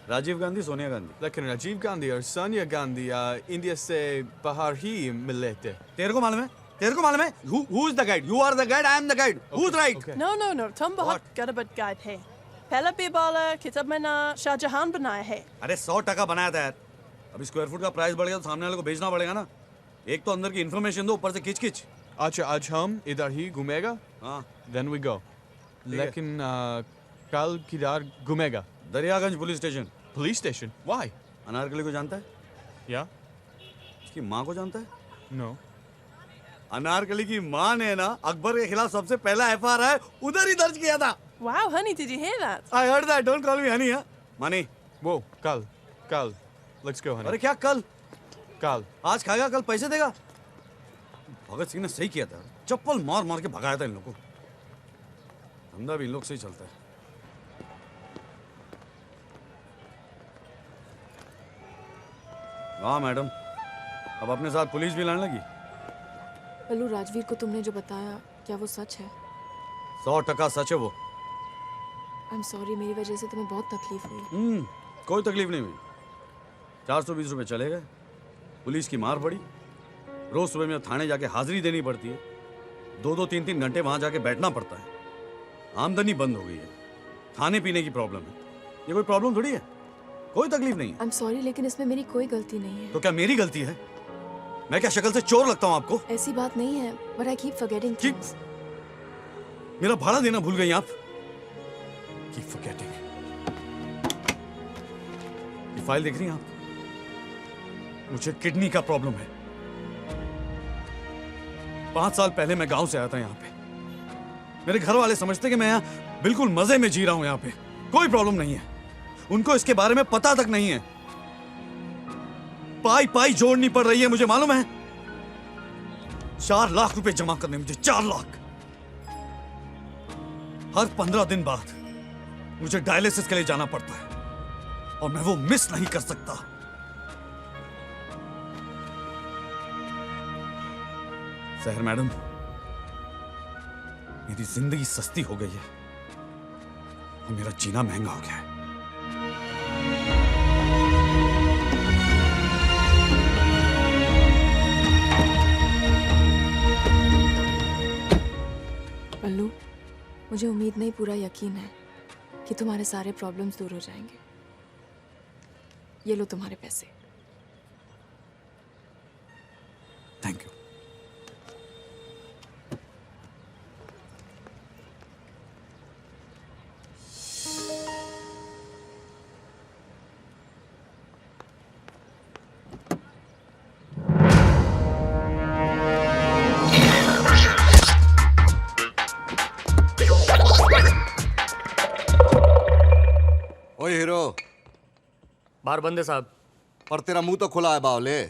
राजीव गांधी, सोनिया गांधी। लेकिन राजीव गांधी और सोनिया गांधी इंडिया से बाहर ही मिले थे। तेरे को मालूम है? Who is the guide? You are the guide. I am the guide. Who's right? No. तुम बहुत गड़बड़ गाइड है। पहला भी बोला किताब में ना शाहजहां बनाया है। अरे 100% बनाया था यार। अभी स्क्वायर फुट का प्राइस बढ़ गया तो सामने वाले को भेजना पड़ेगा ना। एक तो अंदर की इन्फॉर्मेशन दो, ऊपर से किच। अच्छा आज हम इधर ही घूमेगा? हाँ। Then we go. लेकिन कल किधर घूमेगा? Daryaganj police station. Police station? Why? Anarkali को जानता है? या? उसकी माँ को जानता है? No. अनारकली की माँ ने ना अकबर के खिलाफ सबसे पहला FIR उधर ही दर्ज किया था। Wow, honey, did you hear that? I heard that. Don't call me honey, huh? Money. वो कल. Let's go, honey. अरे क्या कल? कल. आज खाएगा, कल पैसे देगा। भगत सिंह ने सही किया था, चप्पल मार के भगाया था इन लोगों को। धंधा भी इन लोग से ही चलता है। वाह मैडम, अब अपने साथ पुलिस भी लाने लगी। पल्लू, राजवीर को तुमने जो बताया क्या वो सच है? 100% सच है वो। आई एम सॉरी, मेरी वजह से तुम्हें बहुत तकलीफ हुई। कोई तकलीफ नहीं हुई। 420 रुपए चले गए, पुलिस की मार पड़ी, रोज सुबह में थाने जाके हाजिरी देनी पड़ती है, 2-2, 3-3 घंटे वहां जाके बैठना पड़ता है, आमदनी बंद हो गई है, खाने पीने की प्रॉब्लम है। ये कोई प्रॉब्लम थोड़ी है, कोई तकलीफ नहीं है। आई एम सॉरी, लेकिन इसमें मेरी कोई गलती नहीं है। तो क्या मेरी गलती है? मैं क्या शक्ल से चोर लगता हूँ आपको? ऐसी बात नहीं है, but I keep forgetting things. मेरा भाड़ा देना भूल गई आप? Keep forgetting. ये फाइल देख रही हैं आप? मुझे किडनी का प्रॉब्लम है। 5 साल पहले मैं गांव से आया था यहाँ पे। मेरे घर वाले समझते कि मैं यहाँ बिल्कुल मजे में जी रहा हूँ, यहाँ पे कोई प्रॉब्लम नहीं है। उनको इसके बारे में पता तक नहीं है। पाई जोड़नी पड़ रही है, मुझे मालूम है। 4 लाख रुपए जमा करने मुझे, 4 लाख। हर 15 दिन बाद मुझे डायलिसिस के लिए जाना पड़ता है और मैं वो मिस नहीं कर सकता। सहर मैडम, मेरी जिंदगी सस्ती हो गई है और मेरा जीना महंगा हो गया है। पल्लू, मुझे उम्मीद नहीं, पूरा यकीन है कि तुम्हारे सारे प्रॉब्लम्स दूर हो जाएंगे। ये लो तुम्हारे पैसे। Thank you. बाहर बंद है साहब। पर तेरा मुंह तो खुला है बावले,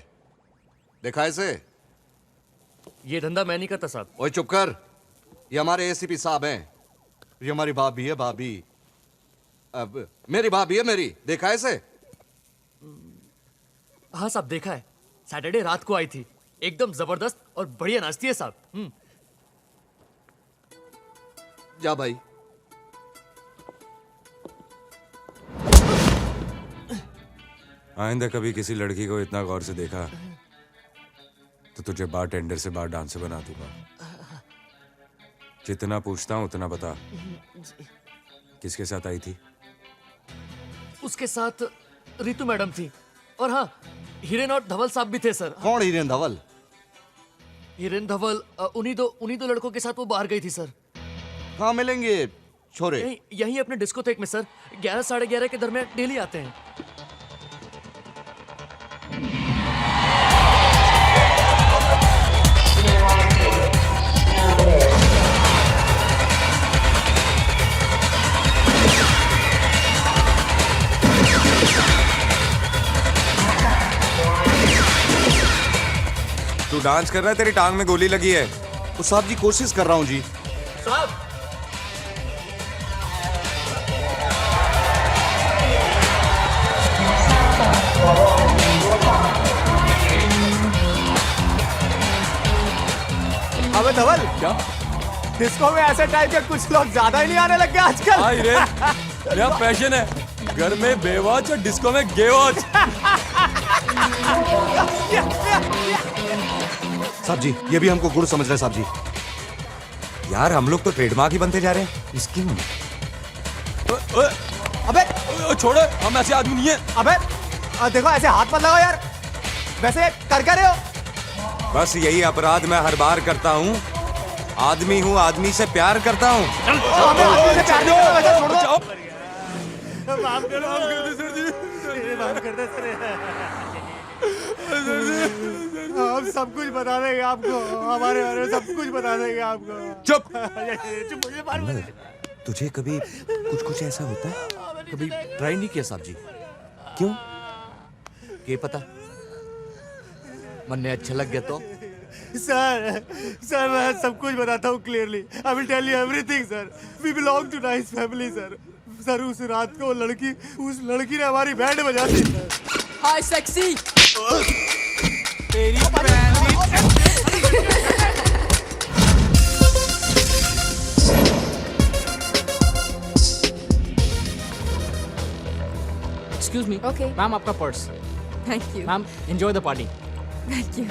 देखा इसे? ये धंधा मैं नहीं करता साहब। ओए चुप कर, ये हमारे एसीपी साहब हैं। ये हमारी भाभी है, भाभी। अब मेरी भाभी है मेरी, देखा है इसे? हाँ साहब देखा है, सैटरडे रात को आई थी, एकदम जबरदस्त और बढ़िया नाचती है साहब। जा भाई। आइंदा कभी किसी लड़की को इतना गौर से देखा तो तुझे बार टेंडर से बार डांसर बना दूंगा। जितना पूछता हूं उतना बता। किसके साथ आई थी? उसके साथ रितु मैडम थी, और हाँ हिरेन और धवल साहब भी थे सर। कौन हिरेन धवल? हिरेन धवल उन्हीं दो लड़कों के साथ वो बाहर गई थी सर। कहाँ मिलेंगे छोरे? यहीं अपने डिस्कोथेक में सर, 11 साढ़े 11 के दरमियान डेली आते हैं। तू डांस कर रहा है, तेरी टांग में गोली लगी है। तो साहब जी कोशिश कर रहा हूँ जी। साहब अबे धवल, क्या डिस्को में ऐसे टाइप के कुछ लोग ज्यादा ही नहीं आने लग गए आजकल? हाँ हिरेन, मेरा पैशन है, घर में बेवॉच और डिस्को में गेवॉच। साहब जी ये भी हमको गुरु समझ रहे हैं साहब जी। यार हम लोग तो ट्रेडमार्क ही बनते जा रहे हैं इसकी। अबे छोड़ो, हम ऐसे आदमी नहीं है। अबे देखो ऐसे हाथ मत लगाओ यार, वैसे कर क्या रहे हो? बस यही अपराध मैं हर बार करता हूँ। आदमी हूँ, आदमी से प्यार करता हूँ। माफ कर दो सर जी, माफ कर दो सर। हम सब कुछ बता देंगे आपको, हमारे बारे में सब कुछ बता देंगे आपको। चुप। चुप, मुझे मार मत। तुझे कभी कुछ ऐसा होता है? कभी ट्राई नहीं किया साहब जी। क्यों? ये पता, मन ने अच्छा लग गया तो। सर मैं सब कुछ बताता हूँ clearly. I will tell you everything sir. We belong to nice family sir. Sir उस रात को उस लड़की ने हमारी बैंड बजा दी सर। Hi sexy. तेरी एक्सक्यूज मी। ओके मैम आपका purse. Thank you ma'am enjoy the party. Thank you.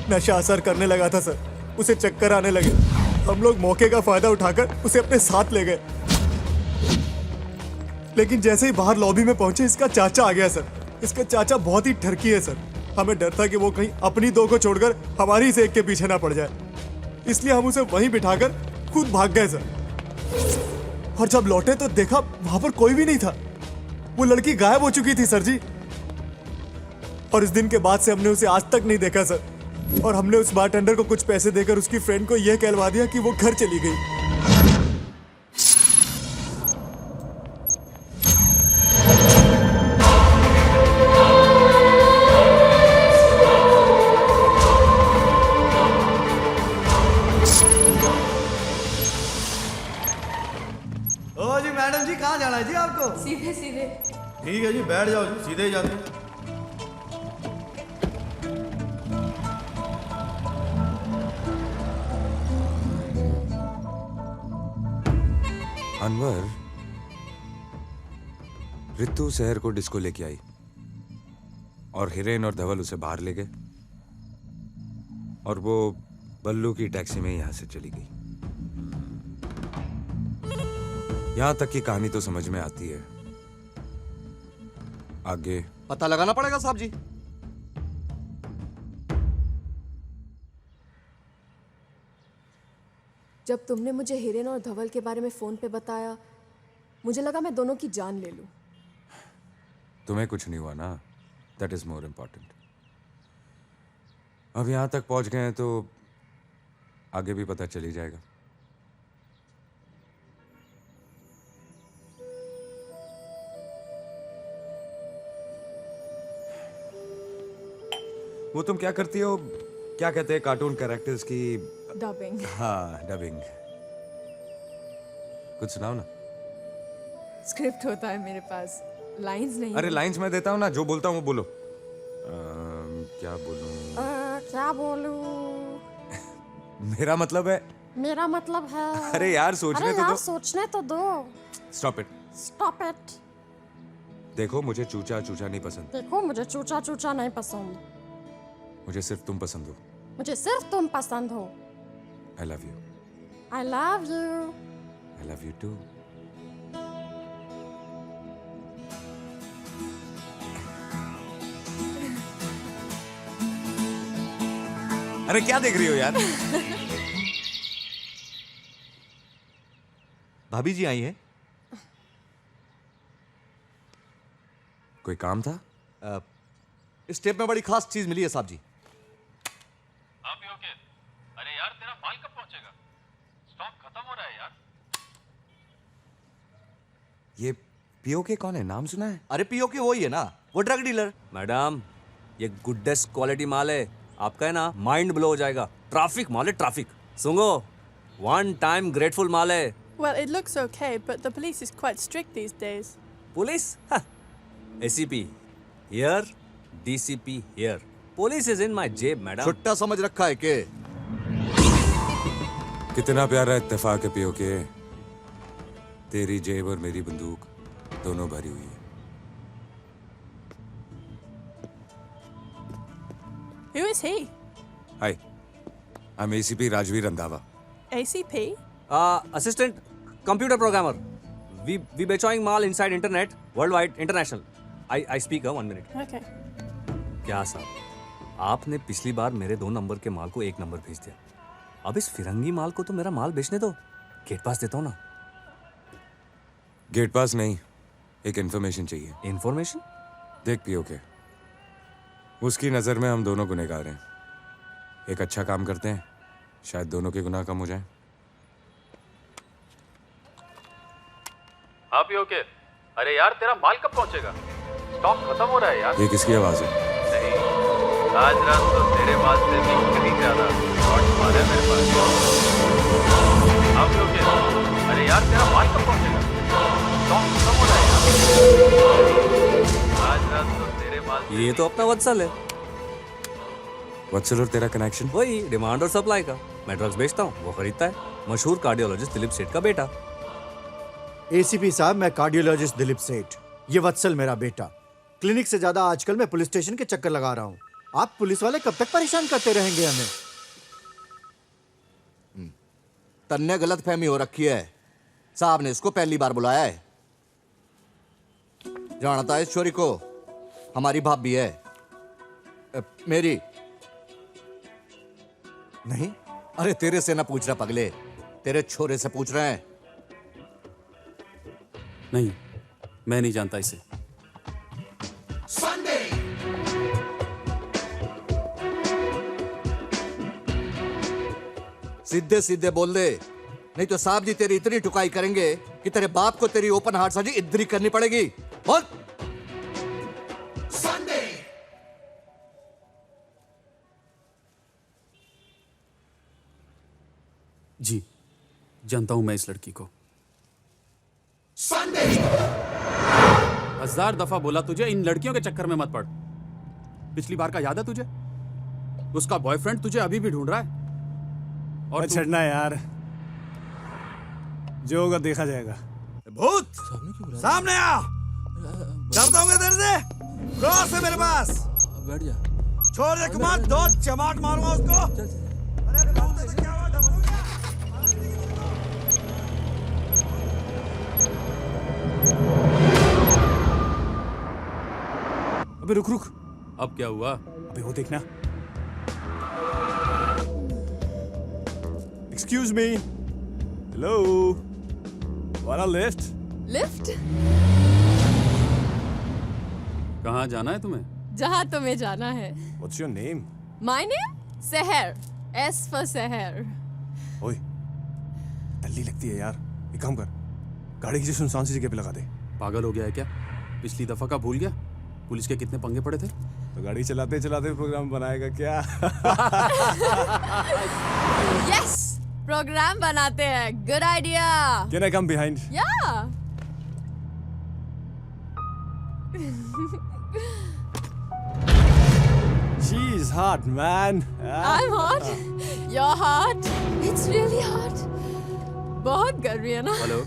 नशा असर करने लगा था सर, उसे चक्कर आने लगे। हम लोग मौके का फायदा उठाकर उसे अपने साथ ले गए, लेकिन जैसे ही बाहर लॉबी में पहुंचे इसका चाचा आ गया सर। इसका चाचा बहुत ही ठरकी है सर। हमें डर था कि वो कहीं अपनी दो को छोड़कर हमारी से एक के पीछे ना पड़ जाए, इसलिए हम उसे वहीं बिठाकर खुद भाग गए सर। और जब लौटे तो देखा वहां पर कोई भी नहीं था। वो लड़की गायब हो चुकी थी सर जी। और इस दिन के बाद से हमने उसे आज तक नहीं देखा सर। और हमने उस बारटेंडर को कुछ पैसे देकर उसकी फ्रेंड को यह कहलवा दिया कि वो घर चली गई। ओ जी मैडम जी, कहाँ जाना है जी आपको? सीधे सीधे। ठीक है जी, बैठ जाओ जी, सीधे ही जाते हैं। अनवर, रितु शहर को डिस्को लेके आई और हिरेन और धवल उसे बाहर ले गए और वो बल्लू की टैक्सी में यहां से चली गई। यहां तक की कहानी तो समझ में आती है, आगे पता लगाना पड़ेगा साहब जी। जब तुमने मुझे हिरेन और धवल के बारे में फोन पे बताया, मुझे लगा मैं दोनों की जान ले लूं। तुम्हें कुछ नहीं हुआ ना, दैट इज मोर इम्पोर्टेंट। अब यहां तक पहुंच गए हैं तो आगे भी पता चल ही जाएगा। वो तुम क्या करती हो, क्या कहते हैं कार्टून कैरेक्टर्स की? डबिंग। हाँ, डबिंग। कुछ सुनाओ ना। स्क्रिप्ट होता है मेरे पास, लाइंस नहीं। अरे लाइंस मैं देता हूँ ना, जो बोलता हूँ वो बोलो। क्या बोलूं? क्या बोलूं? मेरा मतलब है। मेरा मतलब है। अरे यार सोचने अरे तो यार दो। सोचने तो दो। Stop it. Stop it. देखो मुझे चूचा चूचा नहीं पसंद, देखो मुझे चूचा चूचा नहीं पसंद, मुझे सिर्फ तुम पसंद हो। मुझे सिर्फ तुम पसंद हो। I love you. I love you. I love you too. अरे क्या देख रही हो यार? भाभी जी आई हैं? कोई काम था? इस टेप में बड़ी खास चीज मिली है साहब जी। हाँ भी ओके। अरे यार तेरा माल कब पहुंचेगा? स्टॉक खत्म हो रहा है यार। ये पीओके कौन है, नाम सुना है? अरे पीओके वही है ना, वो ड्रग डीलर। मैडम ये गुड्डेस्ट क्वालिटी माल है, आपका है ना माइंड ब्लो हो जाएगा। ट्रैफिक माल है, ट्रैफिक। सुनो, वन टाइम ग्रेटफुल माल है। Well, it looks okay, but the police is quite strict these days. Police? ACP here, DCP here. Police is in my जेब मैडम। छुट्टा समझ रखा है के? कितना प्यारा इत्तेफाक है पीओके। तेरी जेब और मेरी बंदूक दोनों भरी हुई है। Who is he? Hi, I'm ACP Rajveer Randhawa. ACP? Assistant computer programmer. We बेचोइंग mall inside internet, worldwide, international. I speak 1 minute. Okay. क्या साहब, आपने पिछली बार मेरे 2 नंबर के माल को 1 नंबर भेज दिया। अब इस फिरंगी माल को तो मेरा माल बेचने दो, गेट पास देता हूँ ना। गेट पास नहीं, एक इन्फॉर्मेशन चाहिए। इन्फॉर्मेशन? देख पीओके, उसकी नजर में हम दोनों गुनहगार हैं। एक अच्छा काम करते हैं, शायद दोनों के गुनाह कम हो जाएं। हाँ भी ओके। अरे यार तेरा माल कब पहुंचेगा? स्टॉक खत्म हो रहा है यार। ये किसकी आवाज है? नहीं, आज रात तो तेरे माल से भी कहीं ज्यादा शॉर्ट माल है मेरे पास। हाँ भी ओके। अरे यार तेरा माल कब पहुंचेगा? स्टॉक खत्म हो रहा है यार। आज रात तो तेरे माल से ये तो अपना वत्सल है। वत्सल और तेरा कनेक्शन? वही डिमांड और सप्लाई का। मैं ड्रग्स बेचता हूँ, वो खरीदता है। मशहूर कार्डियोलॉजिस्ट दिलीप सेठ का बेटा। एसीपी साहब, मैं कार्डियोलॉजिस्ट दिलीप सेठ, ये वत्सल मेरा बेटा। क्लिनिक से ज्यादा आजकल मैं पुलिस स्टेशन के चक्कर लगा रहा हूँ। आप पुलिस वाले कब तक परेशान करते रहेंगे हमें? तन्ने गलत फहमी हो रखी है, साहब ने इसको पहली बार बुलाया है। जानता है इस छोरी को? हमारी भाभी है। मेरी नहीं, अरे तेरे से ना पूछ रहा पगले, तेरे छोरे से पूछ रहे हैं। नहीं, मैं नहीं जानता इसे। सीधे सीधे बोल दे, नहीं तो साहब जी तेरी इतनी टुकाई करेंगे कि तेरे बाप को तेरी ओपन हार्ट सर्जरी इधर करनी पड़ेगी। बोल। जी, जानता हूं मैं इस लड़की को। 1000 दफा बोला तुझे इन लड़कियों के चक्कर में मत पड़। पिछली बार का याद है तुझे? उसका बॉयफ्रेंड तुझे अभी भी ढूंढ रहा है। और छड़ना यार, जो होगा देखा जाएगा। भूत सामने आ। डरता हूँ तेरे से? क्रॉस है मेरे पास। बैठ जा। छोड़ दे कुमार, 2 चमाट मारूंगा उसको। अरे भूत ऐसे क्या हुआ? अबे रुक रुक। अब क्या हुआ? अबे वो देखना। Excuse me. हेलो, वाला लिफ्ट? लिफ्ट? कहाँ जाना है तुम्हें? जहाँ तुम्हें जाना है। What's your name? My name? सहर। S for सहर। ओए, टल्ली लगती है यार। एक काम कर, गाड़ी किसी सुनसान सी जगह पे लगा दे। पागल हो गया है क्या? पिछली दफा का भूल गया? पुलिस के कितने पंगे पड़े थे? तो गाड़ी चलाते चलाते प्रोग्राम बनाएगा क्या? यस, प्रोग्राम बनाते हैं। Good idea. Can I come behind? Yeah. She's hot, man. I'm hot. You're hot. It's really hot. बहुत गर्मी है ना? हेलो।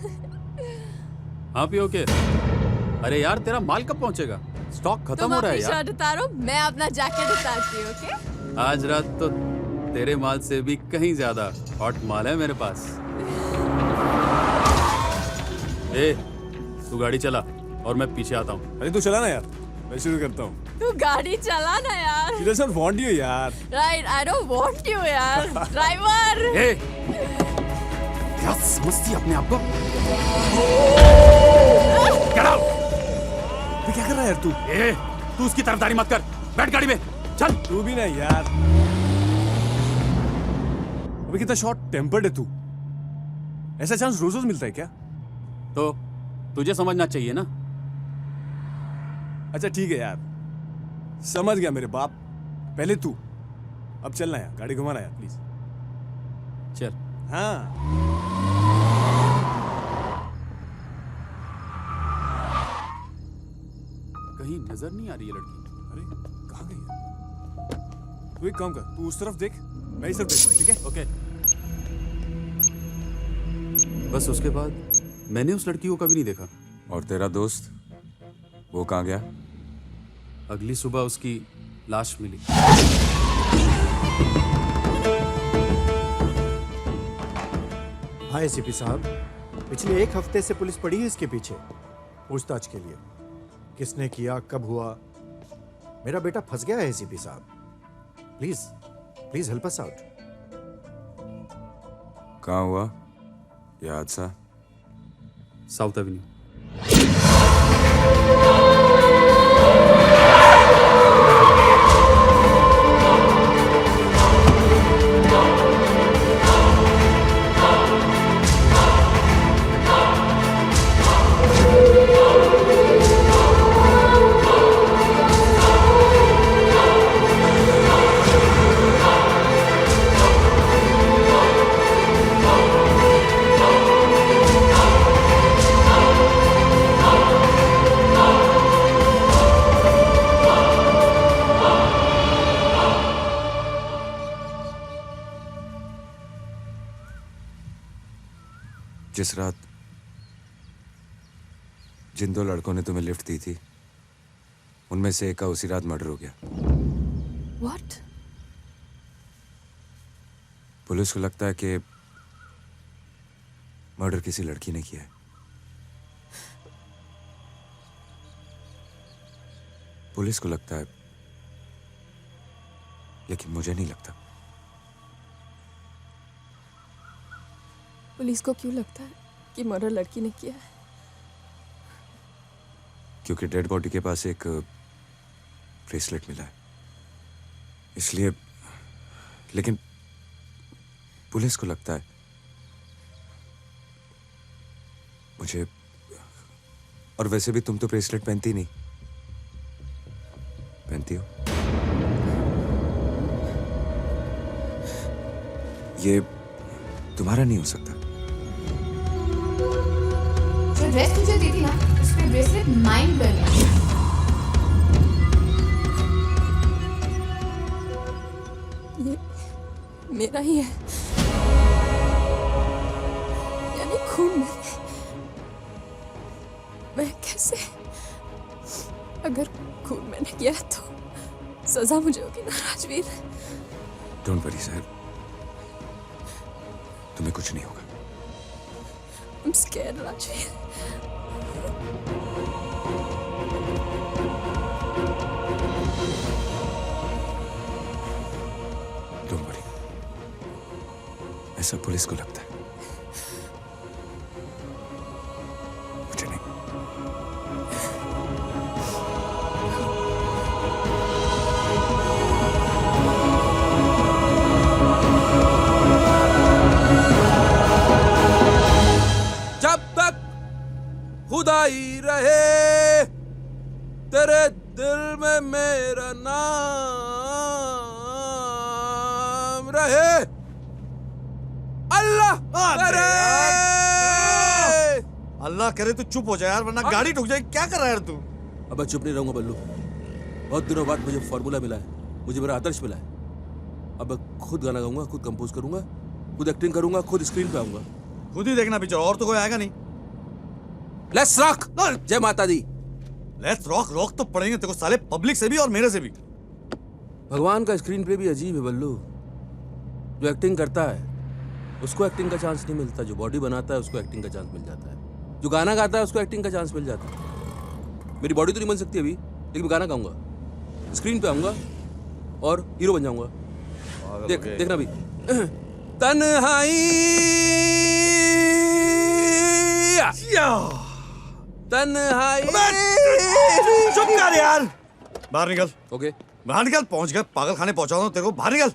हाँ पियो के। अरे यार तेरा माल कब पहुंचेगा? स्टॉक खत्म हो रहा है तुम अपनी यार। शर्ट उतारो, मैं अपना जैकेट उतारती हूँ, ओके? आज रात तो तेरे माल से भी कहीं ज्यादा हॉट माल है मेरे पास। ए, तू गाड़ी चला और मैं पीछे आता हूँ। अरे तू चला ना यार, मैं शुरू करता हूँ। तू गाड़ी चला ना यार। She doesn't want you यार। Right, I don't want you यार। ड्राइवर। ए, क्या समझती है अपने आप को? Get out! ये क्या कर रहा है यार तू? ए, तू उसकी तरफदारी मत कर। बैठ गाड़ी में, चल। तू भी ना यार। अबे कितना शॉर्ट टेम्पर्ड है तू। ऐसा चांस रोज रोज मिलता है क्या? तो तुझे समझना चाहिए ना। अच्छा ठीक है यार, समझ गया मेरे बाप। पहले तू, अब चलना यार, गाड़ी घुमाना यार प्लीज। चल। हाँ। कहीं नजर नहीं आ रही है लड़की। अरे कहाँ गई है? तू एक काम कर, तू उस तरफ देख, मैं इस तरफ देखता हूँ, ठीक है? ओके। बस उसके बाद मैंने उस लड़की को कभी नहीं देखा। और तेरा दोस्त, वो कहाँ गया? अगली सुबह उसकी लाश मिली। हाँ एसीपी साहब, पिछले 1 हफ्ते से पुलिस पड़ी है इसके पीछे पूछताछ के लिए। किसने किया, कब हुआ? मेरा बेटा फंस गया है एसीपी साहब। Please please help us out. कहाँ हुआ यह हादसा? South Avenue. जिस रात जिन 2 लड़कों ने तुम्हें लिफ्ट दी थी, उनमें से एक का उसी रात मर्डर हो गया। What? पुलिस को लगता है कि मर्डर किसी लड़की ने किया है। पुलिस को लगता है, लेकिन मुझे नहीं लगता। पुलिस को क्यों लगता है कि मर्डर लड़की ने किया है? क्योंकि डेड बॉडी के पास एक ब्रेसलेट मिला है, इसलिए। लेकिन पुलिस को लगता है, मुझे। और वैसे भी तुम तो ब्रेसलेट पहनती नहीं, पहनती हो? ये तुम्हारा नहीं हो सकता। जो ड्रेस तुझे दी थी ना, उसमें ब्रेसलेट माइंड कर लिया। ये मेरा ही है, यानी खून में। मैं कैसे? अगर खून मैंने किया है तो सजा मुझे होगी ना राजवीर। डोंट वरी साहब, तुम्हें कुछ नहीं होगा। I'm scared, Rajveer. Don't worry, ऐसा पुलिस को लगता है, मुझे नहीं। जब तक खुदाई रहे तेरे दिल में मेरा नाम रहे। अल्लाह करे। अल्लाह करे तू चुप हो जाए यार, वरना गाड़ी ठुक जाएगी। क्या कर रहा है यार तू? अब मैं चुप नहीं रहूंगा बल्लू। बहुत दिनों बाद मुझे फॉर्मूला मिला है, मुझे मेरा आदर्श मिला है। अब मैं खुद गाना गाऊंगा, खुद कंपोज करूंगा, खुद एक्टिंग करूंगा, खुद स्क्रीन पे आऊंगा। खुद ही देखना पिक्चर, और तो कोई आएगा नहीं। Let's rock. जय माता दी। Let's rock. रॉक तो पड़ेंगे तेरे को साले, पब्लिक से भी और मेरे से भी। भगवान का स्क्रीन पे भी अजीब है बल्लू। जो एक्टिंग करता है उसको एक्टिंग का चांस नहीं मिलता, जो बॉडी बनाता है उसको एक्टिंग का चांस मिल जाता है, जो गाना गाता है उसको एक्टिंग का चांस मिल जाता है। मेरी बॉडी तो नहीं बन सकती अभी, लेकिन मैं गाना गाऊंगा, स्क्रीन पे आऊंगा और हीरो बन जाऊंगा। देखना भी। तन्हाई तन्हाई। चुप कर यार, बाहर निकल। ओके बाहर निकल। पहुंच गए, पागल खाने पहुंचा हूं तेरे को। बाहर निकल।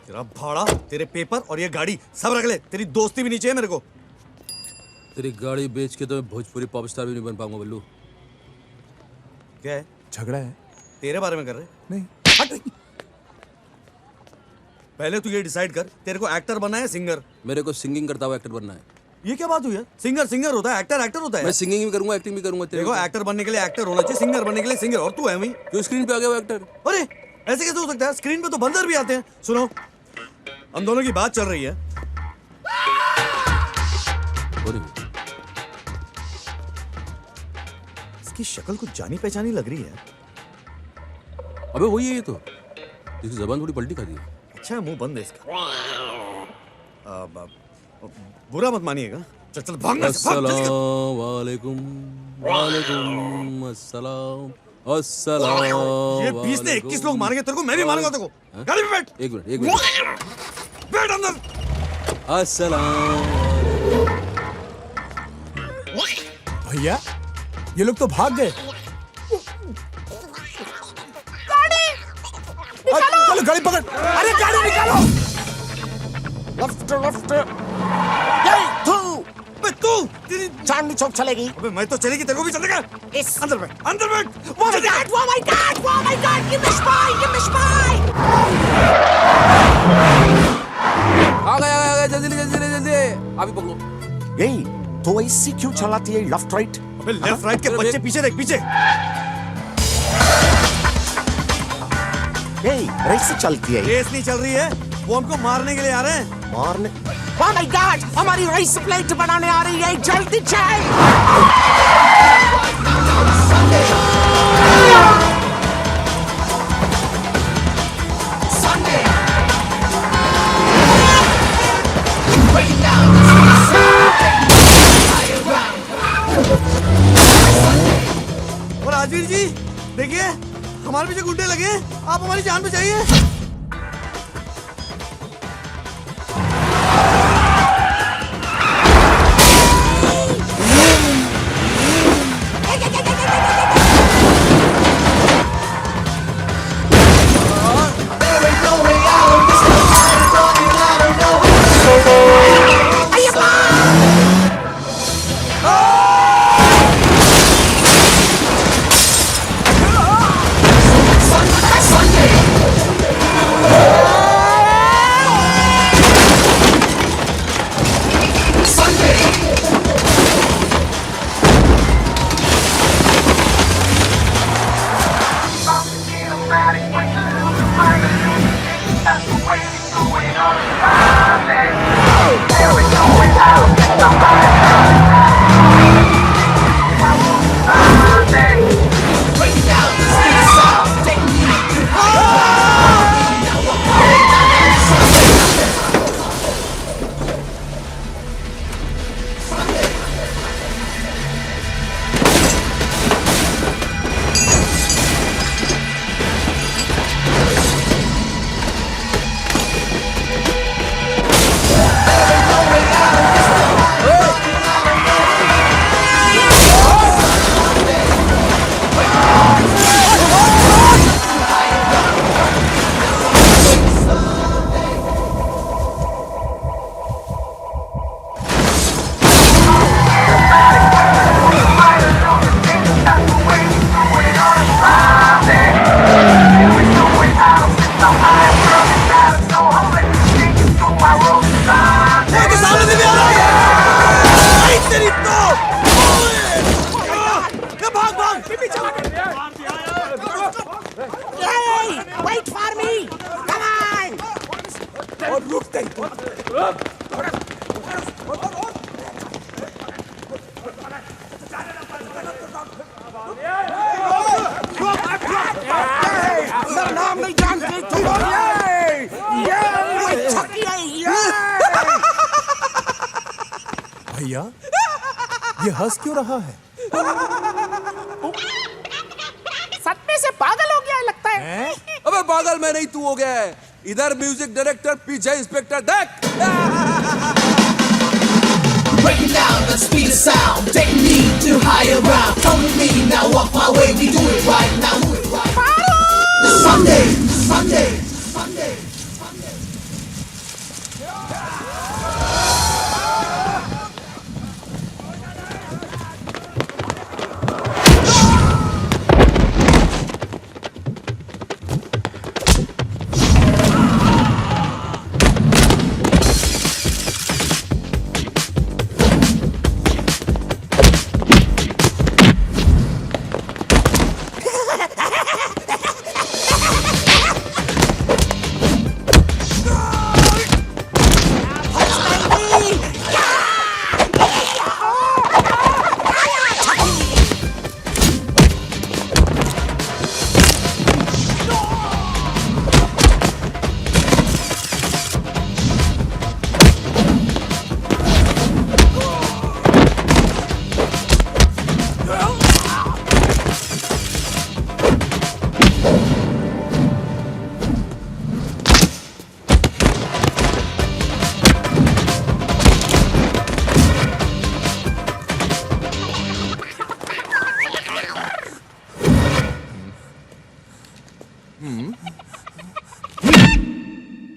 तेरा भाड़ा, तेरे पेपर और ये गाड़ी सब रख ले। तेरी दोस्ती भी नहीं चाहिए मेरे को। तेरी गाड़ी बेच के तो मैं भोजपुरी पॉप स्टार भी नहीं बन पाऊंगा बल्लू। क्या है? झगड़ा है? तेरे बारे में कर रहे? नहीं। हट। पहले तू ये डिसाइड कर, तेरे को एक्टर बनना है सिंगर? मेरे को सिंगिंग करता हुआ एक्टर बनना है। ये क्या बात हुई है? सिंगर सिंगर होता है, एक्टर एक्टर होता है। मैं सिंगिंग भी करूंगा, एक्टिंग भी करूंगा। देखो, एक्टर बनने के लिए एक्टर होना चाहिए, सिंगर बनने के लिए सिंगर, और तू है वही जो स्क्रीन पे आ गया वो एक्टर। अरे ऐसे कैसे हो सकता है? स्क्रीन पे तो बंदर भी आते हैं। सुनो, हम दोनों की बात चल रही है। इसकी शक्ल कुछ जानी पहचानी लग रही है। अबे वही है ये तो, इसकी जबान थोड़ी पलटी खा दी। अच्छा, मुंह बंद है इसका। बुरा मत मानिएगा। चल चल भाग। अस्सलाम वालेकुम। वालेकुम अस्सलाम। अस्सलाम। ये 20 ने 21 लोग मारेंगे तेरे को, मैं भी मारूंगा तेरे को। गाड़ी में बैठ। एक मिनट बैठ अंदर। अस्सलाम। भैया ये लोग तो भाग गए। चलो गाड़ी पकड़। अरे गाड़ी निकालो। Left left. ये तू तेरी चांदनी चौक चलेगी। अबे मैं तो चलेगी, तेरे को भी चलेगा। इस अंदर बैठ, अंदर बैठ। Oh my God! Oh my God! Oh my God! Give me spy! Give me spy! आ गया जल्दी जल्दी अभी पकड़ो। यही तो ऐसी क्यों चलाती है लेफ्ट राइट? अबे लेफ्ट राइट के बच्चे पीछे देख, पीछे। यही रेस चलती है। रेस नहीं चल रही है, वो हमको मारने के लिए आ रहे हैं। मारने? Oh my God! हमारी रेस प्लेट बनाने आ रही है, जल्दी चल! और राजवीर जी देखिए, हमारे पीछे गुंडे लगे, आप हमारी जान बचाइए। सामने से भी आ रहा है। आई तेरी तो। भाग भाग। Hey, wait for me. Come on. और रुक तेरी तो। मेरा नाम नहीं जानते तुम। ये छक्की है। भैया ये हंस क्यों रहा है? सच में से पागल हो गया है लगता है। अबे पागल मैं नहीं, तू हो गया है। इधर म्यूजिक डायरेक्टर, पीछे इंस्पेक्टर, देख। Breaking down the speed of sound, taking me to higher ground. Come with me now, walk my way. We do it right now. Sunday, Sunday, Sunday.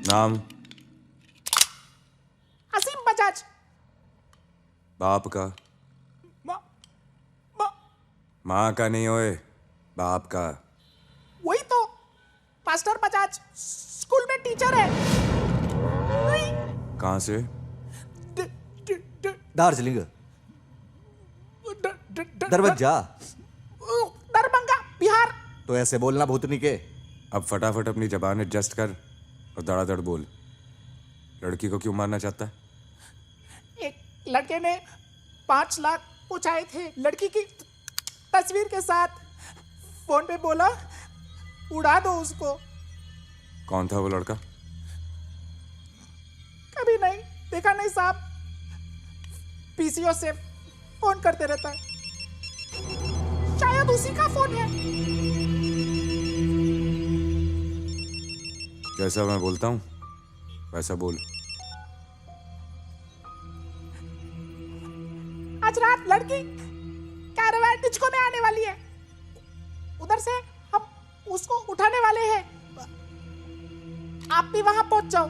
नाम? असीम बजाज। बाप का? माँ का नहीं होए, बाप का। वही तो, मास्टर बजाज स्कूल में टीचर है। कहाँ से? दार्जिलिंग। दरवाजा। दरभंगा, बिहार। तो ऐसे बोलना भूतनी के। अब फटाफट अपनी जबान एडजस्ट कर और धड़ाधड़ बोल। लड़की को क्यों मारना चाहता है? एक लड़के ने 5 लाख पूछाए थे लड़की की तस्वीर के साथ। फोन पे बोला उड़ा दो उसको। कौन था वो लड़का? कभी नहीं देखा नहीं साहब, पीसीओ से फोन करते रहता है, शायद उसी का फोन है। जैसा मैं बोलता हूँ वैसा बोल। आज रात लड़की कैरावान डिस्को में आने वाली है, उधर से हम उसको उठाने वाले हैं। आप भी वहां पहुंच जाओ।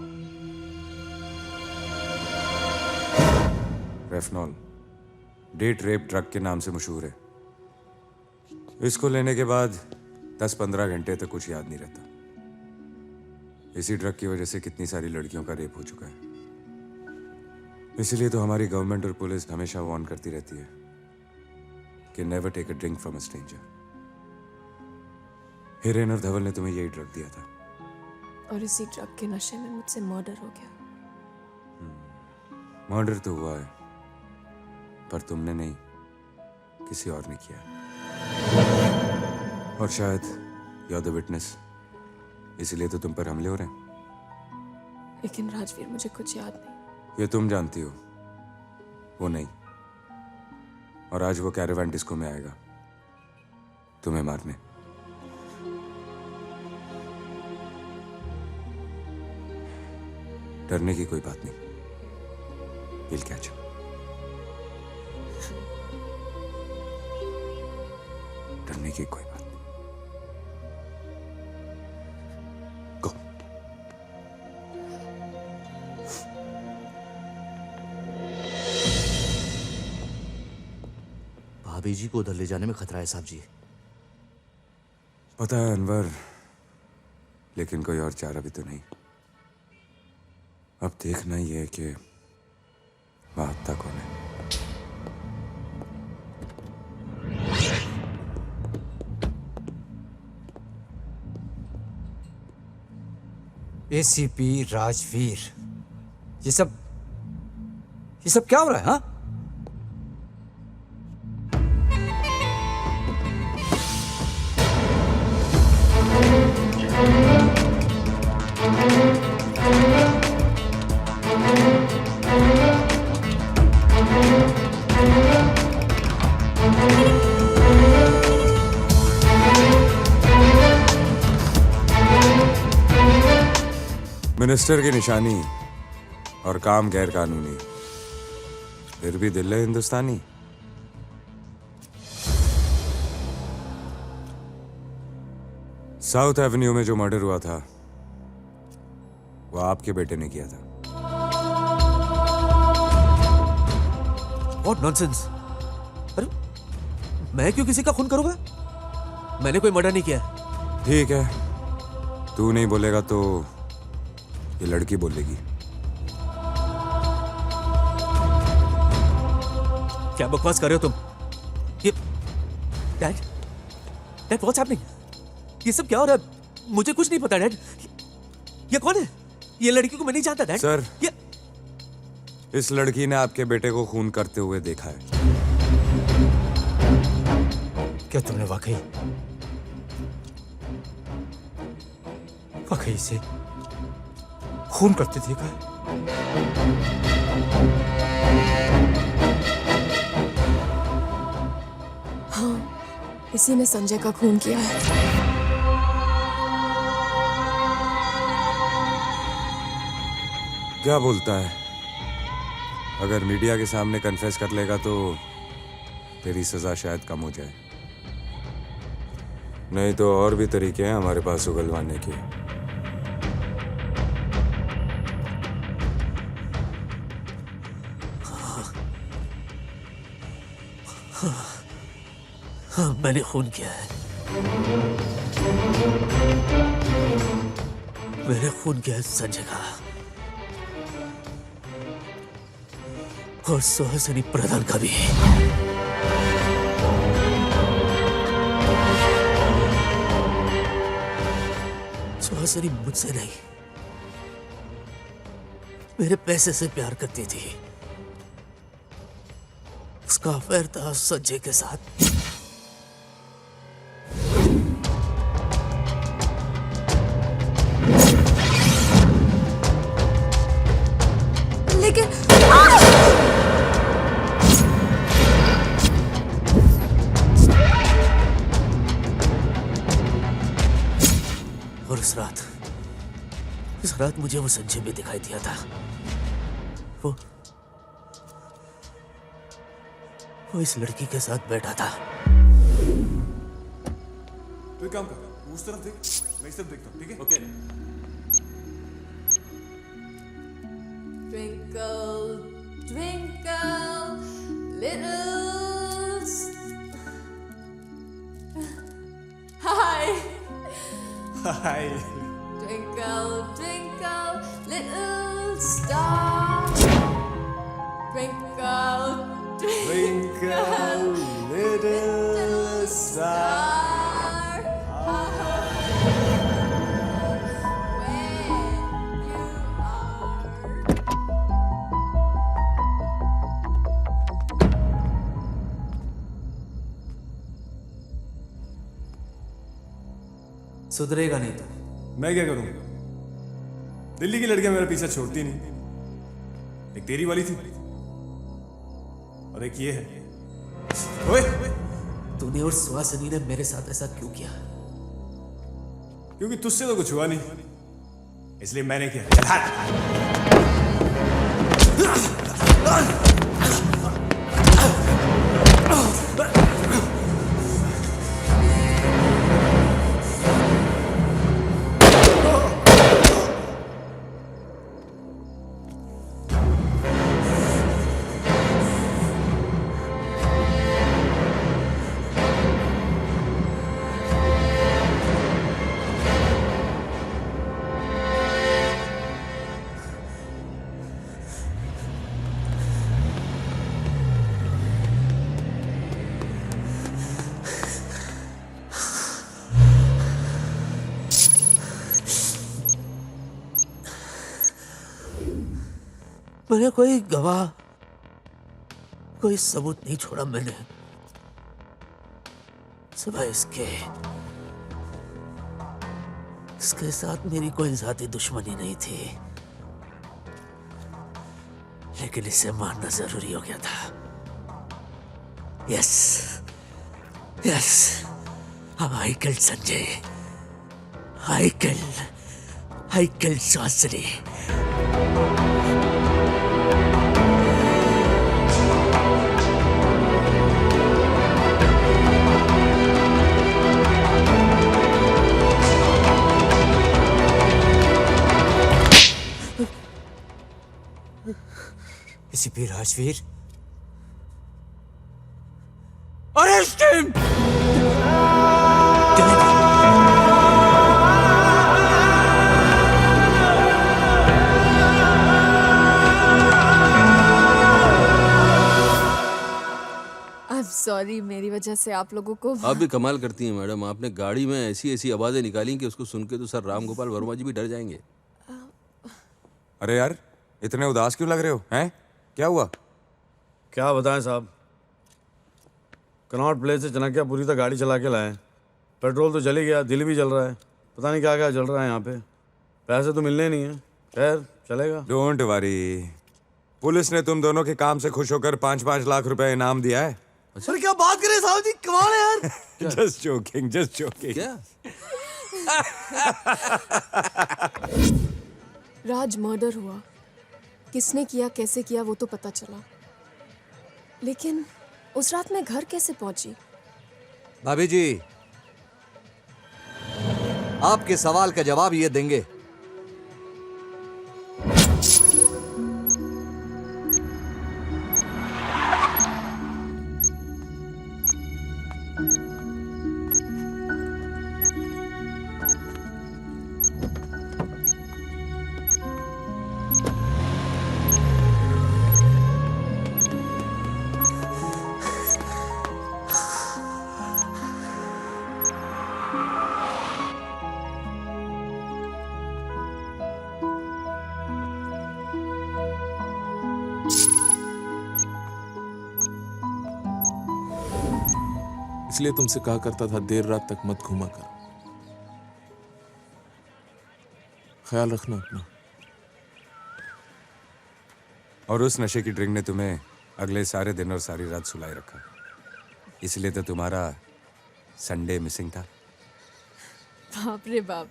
रेफनॉल डेट रेप ड्रग के नाम से मशहूर है। इसको लेने के बाद 10-15 घंटे तक कुछ याद नहीं रहता। इसी ड्रग की वजह से कितनी सारी लड़कियों का रेप हो चुका है। इसलिए तो हमारी गवर्नमेंट और पुलिस हमेशा वार्न करती रहती है कि never take a drink from a stranger. Hiren और धवल ने तुम्हें यही ड्रग दिया था और इसी ड्रग के नशे में मुझसे मर्डर हो गया। मर्डर तो हुआ है पर तुमने नहीं, किसी और ने किया। और शायद यू आर द विटनेस, इसलिए तो तुम पर हमले हो रहे हैं। लेकिन राजवीर मुझे कुछ याद नहीं। ये तुम जानती हो, वो नहीं। और आज वो कैरावान डिस्को में आएगा तुम्हें मारने। डरने की कोई बात नहीं, विल कैच। डरने की कोई बात नहीं। गो। भाभी जी को उधर ले जाने में खतरा है साहब जी। पता है अनवर, लेकिन कोई और चारा भी तो नहीं। अब देखना ही है कि महत्ता कौन है। एसीपी राजवीर, ये सब क्या हो रहा है? हाँ, मिनिस्टर की निशानी और काम गैर कानूनी, फिर भी दिल है हिंदुस्तानी। साउथ एवेन्यू में जो मर्डर हुआ था वो आपके बेटे ने किया था। What nonsense? अरे मैं क्यों किसी का खून करूंगा? मैंने कोई मर्डर नहीं किया। ठीक है, तू नहीं बोलेगा तो ये लड़की बोलेगी। क्या बकवास कर रहे हो तुम? ये डैड, व्हाट्स हैपनिंग? ये सब क्या हो रहा है? मुझे कुछ नहीं पता डैड। ये कौन है? ये लड़की को मैं नहीं जानता डैड। सर, ये इस लड़की ने आपके बेटे को खून करते हुए देखा है। क्या तुमने वाकई इसे खून करते देखा है? हाँ, इसी ने संजय का खून किया है। क्या बोलता है? अगर मीडिया के सामने कन्फेस कर लेगा तो तेरी सजा शायद कम हो जाए। नहीं तो और भी तरीके हैं हमारे पास उगलवाने के। हाँ, मैंने खून किया है। मैंने खून किया है संजय का और सुहासिनी प्रधान का भी। सुहासिनी मुझसे नहीं, मेरे पैसे से प्यार करती थी। उसका अफेयर था संजय के साथ। लेकिन और इस रात मुझे वो संजय में दिखाई दिया था। वो इस लड़की के साथ बैठा था। तो एक काम कर, उस तरफ देख, मैं इस तरफ देखता हूँ, ठीक है? Okay. Twinkle, twinkle, little Hi. Hi. Twinkle, twinkle, little star. Twinkle, Twinkle, little star. सुधरेगा नहीं तो मैं क्या करूं? दिल्ली की लड़कियां मेरा पीछा छोड़ती नहीं। एक तेरी वाली थी और एक ये है। ओए, तूने और सुहासिनी ने मेरे साथ ऐसा क्यों किया? क्योंकि तुझसे तो कुछ हुआ नहीं, इसलिए मैंने किया। मैंने कोई गवाह, कोई सबूत नहीं छोड़ा मैंने, सिवाय इसके साथ मेरी कोई जाती दुश्मनी नहीं थी, लेकिन इसे मारना जरूरी हो गया था। Yes, I killed Sanjay. I killed Swasini. ACP Rajveer. Arrest him! Sorry, मेरी वजह से आप लोगों को। आप भी कमाल करती हैं मैडम, आपने गाड़ी में ऐसी ऐसी आवाजें निकाली कि उसको सुन के तो सर राम गोपाल वर्मा जी भी डर जाएंगे। अरे यार, इतने उदास क्यों लग रहे हो? हैं? क्या हुआ? क्या बताएं साहब, कनॉट प्लेस से चनकियापुरी तक गाड़ी चला के लाए, पेट्रोल तो चल ही गया, दिल भी जल रहा है, पता नहीं क्या क्या चल रहा है यहाँ पे, पैसे तो मिलने नहीं है, खैर चलेगा। डोंट वरी, पुलिस ने तुम दोनों के काम से खुश होकर 5-5 लाख रुपए इनाम दिया है। सर क्या बात करें साहब जी, कमाल है यार। Just joking, just joking. क्या? राज मर्डर हुआ, किसने किया, कैसे किया, वो तो पता चला, लेकिन उस रात मैं घर कैसे पहुंची? भाभी जी, आपके सवाल का जवाब ये देंगे। इसलिए तुमसे कहा करता था देर रात तक मत घूमा कर। ख्याल रखना अपना। और उस नशे की ड्रिंक ने तुम्हें अगले सारे दिन और सारी रात सुलाए रखा, इसलिए तो तुम्हारा संडे मिसिंग था। बाप रे बाप,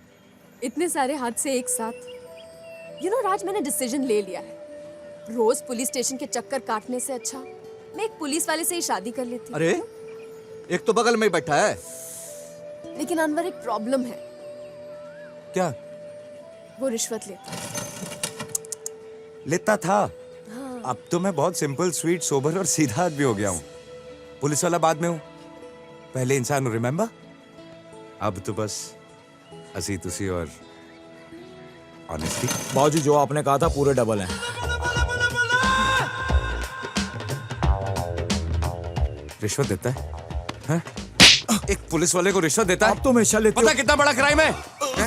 इतने सारे हादसे एक साथ। राज, मैंने डिसीजन ले लिया है, रोज पुलिस स्टेशन के चक्कर काटने से अच्छा मैं एक पुलिस वाले से ही शादी कर लेती। अरे, एक तो बगल में ही बैठा है। लेकिन अनवर, एक प्रॉब्लम है। क्या? वो रिश्वत लेता था। हाँ। अब तो मैं बहुत सिंपल, स्वीट, सोबर और सीधा आदमी हो गया हूँ। पुलिस वाला बाद में हूँ, पहले इंसान हूँ, रिमेम्बर? अब तो बस हंसी तुसी और ऑनेस्टी। बाबूजी, जो आपने कहा था पूरे डबल हैं। रिश्वत देता है? हाँ? एक पुलिस वाले को रिश्वत देता है? आप तो हमेशा लेते पता कितना बड़ा क्राइम है?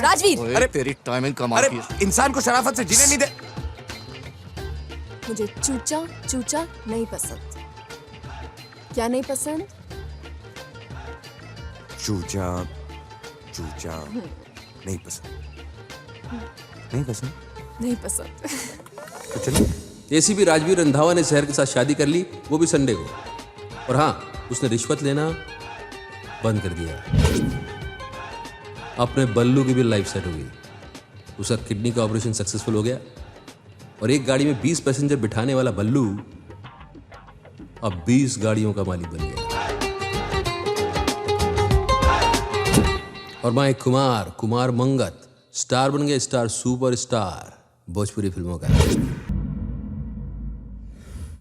राजवीर, अरे तेरी टाइमिंग कमाल की है। इंसान को शराफत से जीने नहीं दे। मुझे चूचा नहीं पसंद। क्या नहीं पसंद? चूचा नहीं पसंद। नहीं पसंद। तो चलिए। एसीपी राजवीर रंधावा ने शहर के साथ शादी कर ली, वो भी संडे को। और हाँ, उसने रिश्वत लेना बंद कर दिया। अपने बल्लू की भी लाइफ सेट हो गई, उसका किडनी का ऑपरेशन सक्सेसफुल हो गया और एक गाड़ी में 20 पैसेंजर बिठाने वाला बल्लू अब 20 गाड़ियों का मालिक बन गया। और मां एक कुमार मंगत स्टार बन गए, स्टार सुपर स्टार भोजपुरी फिल्मों का।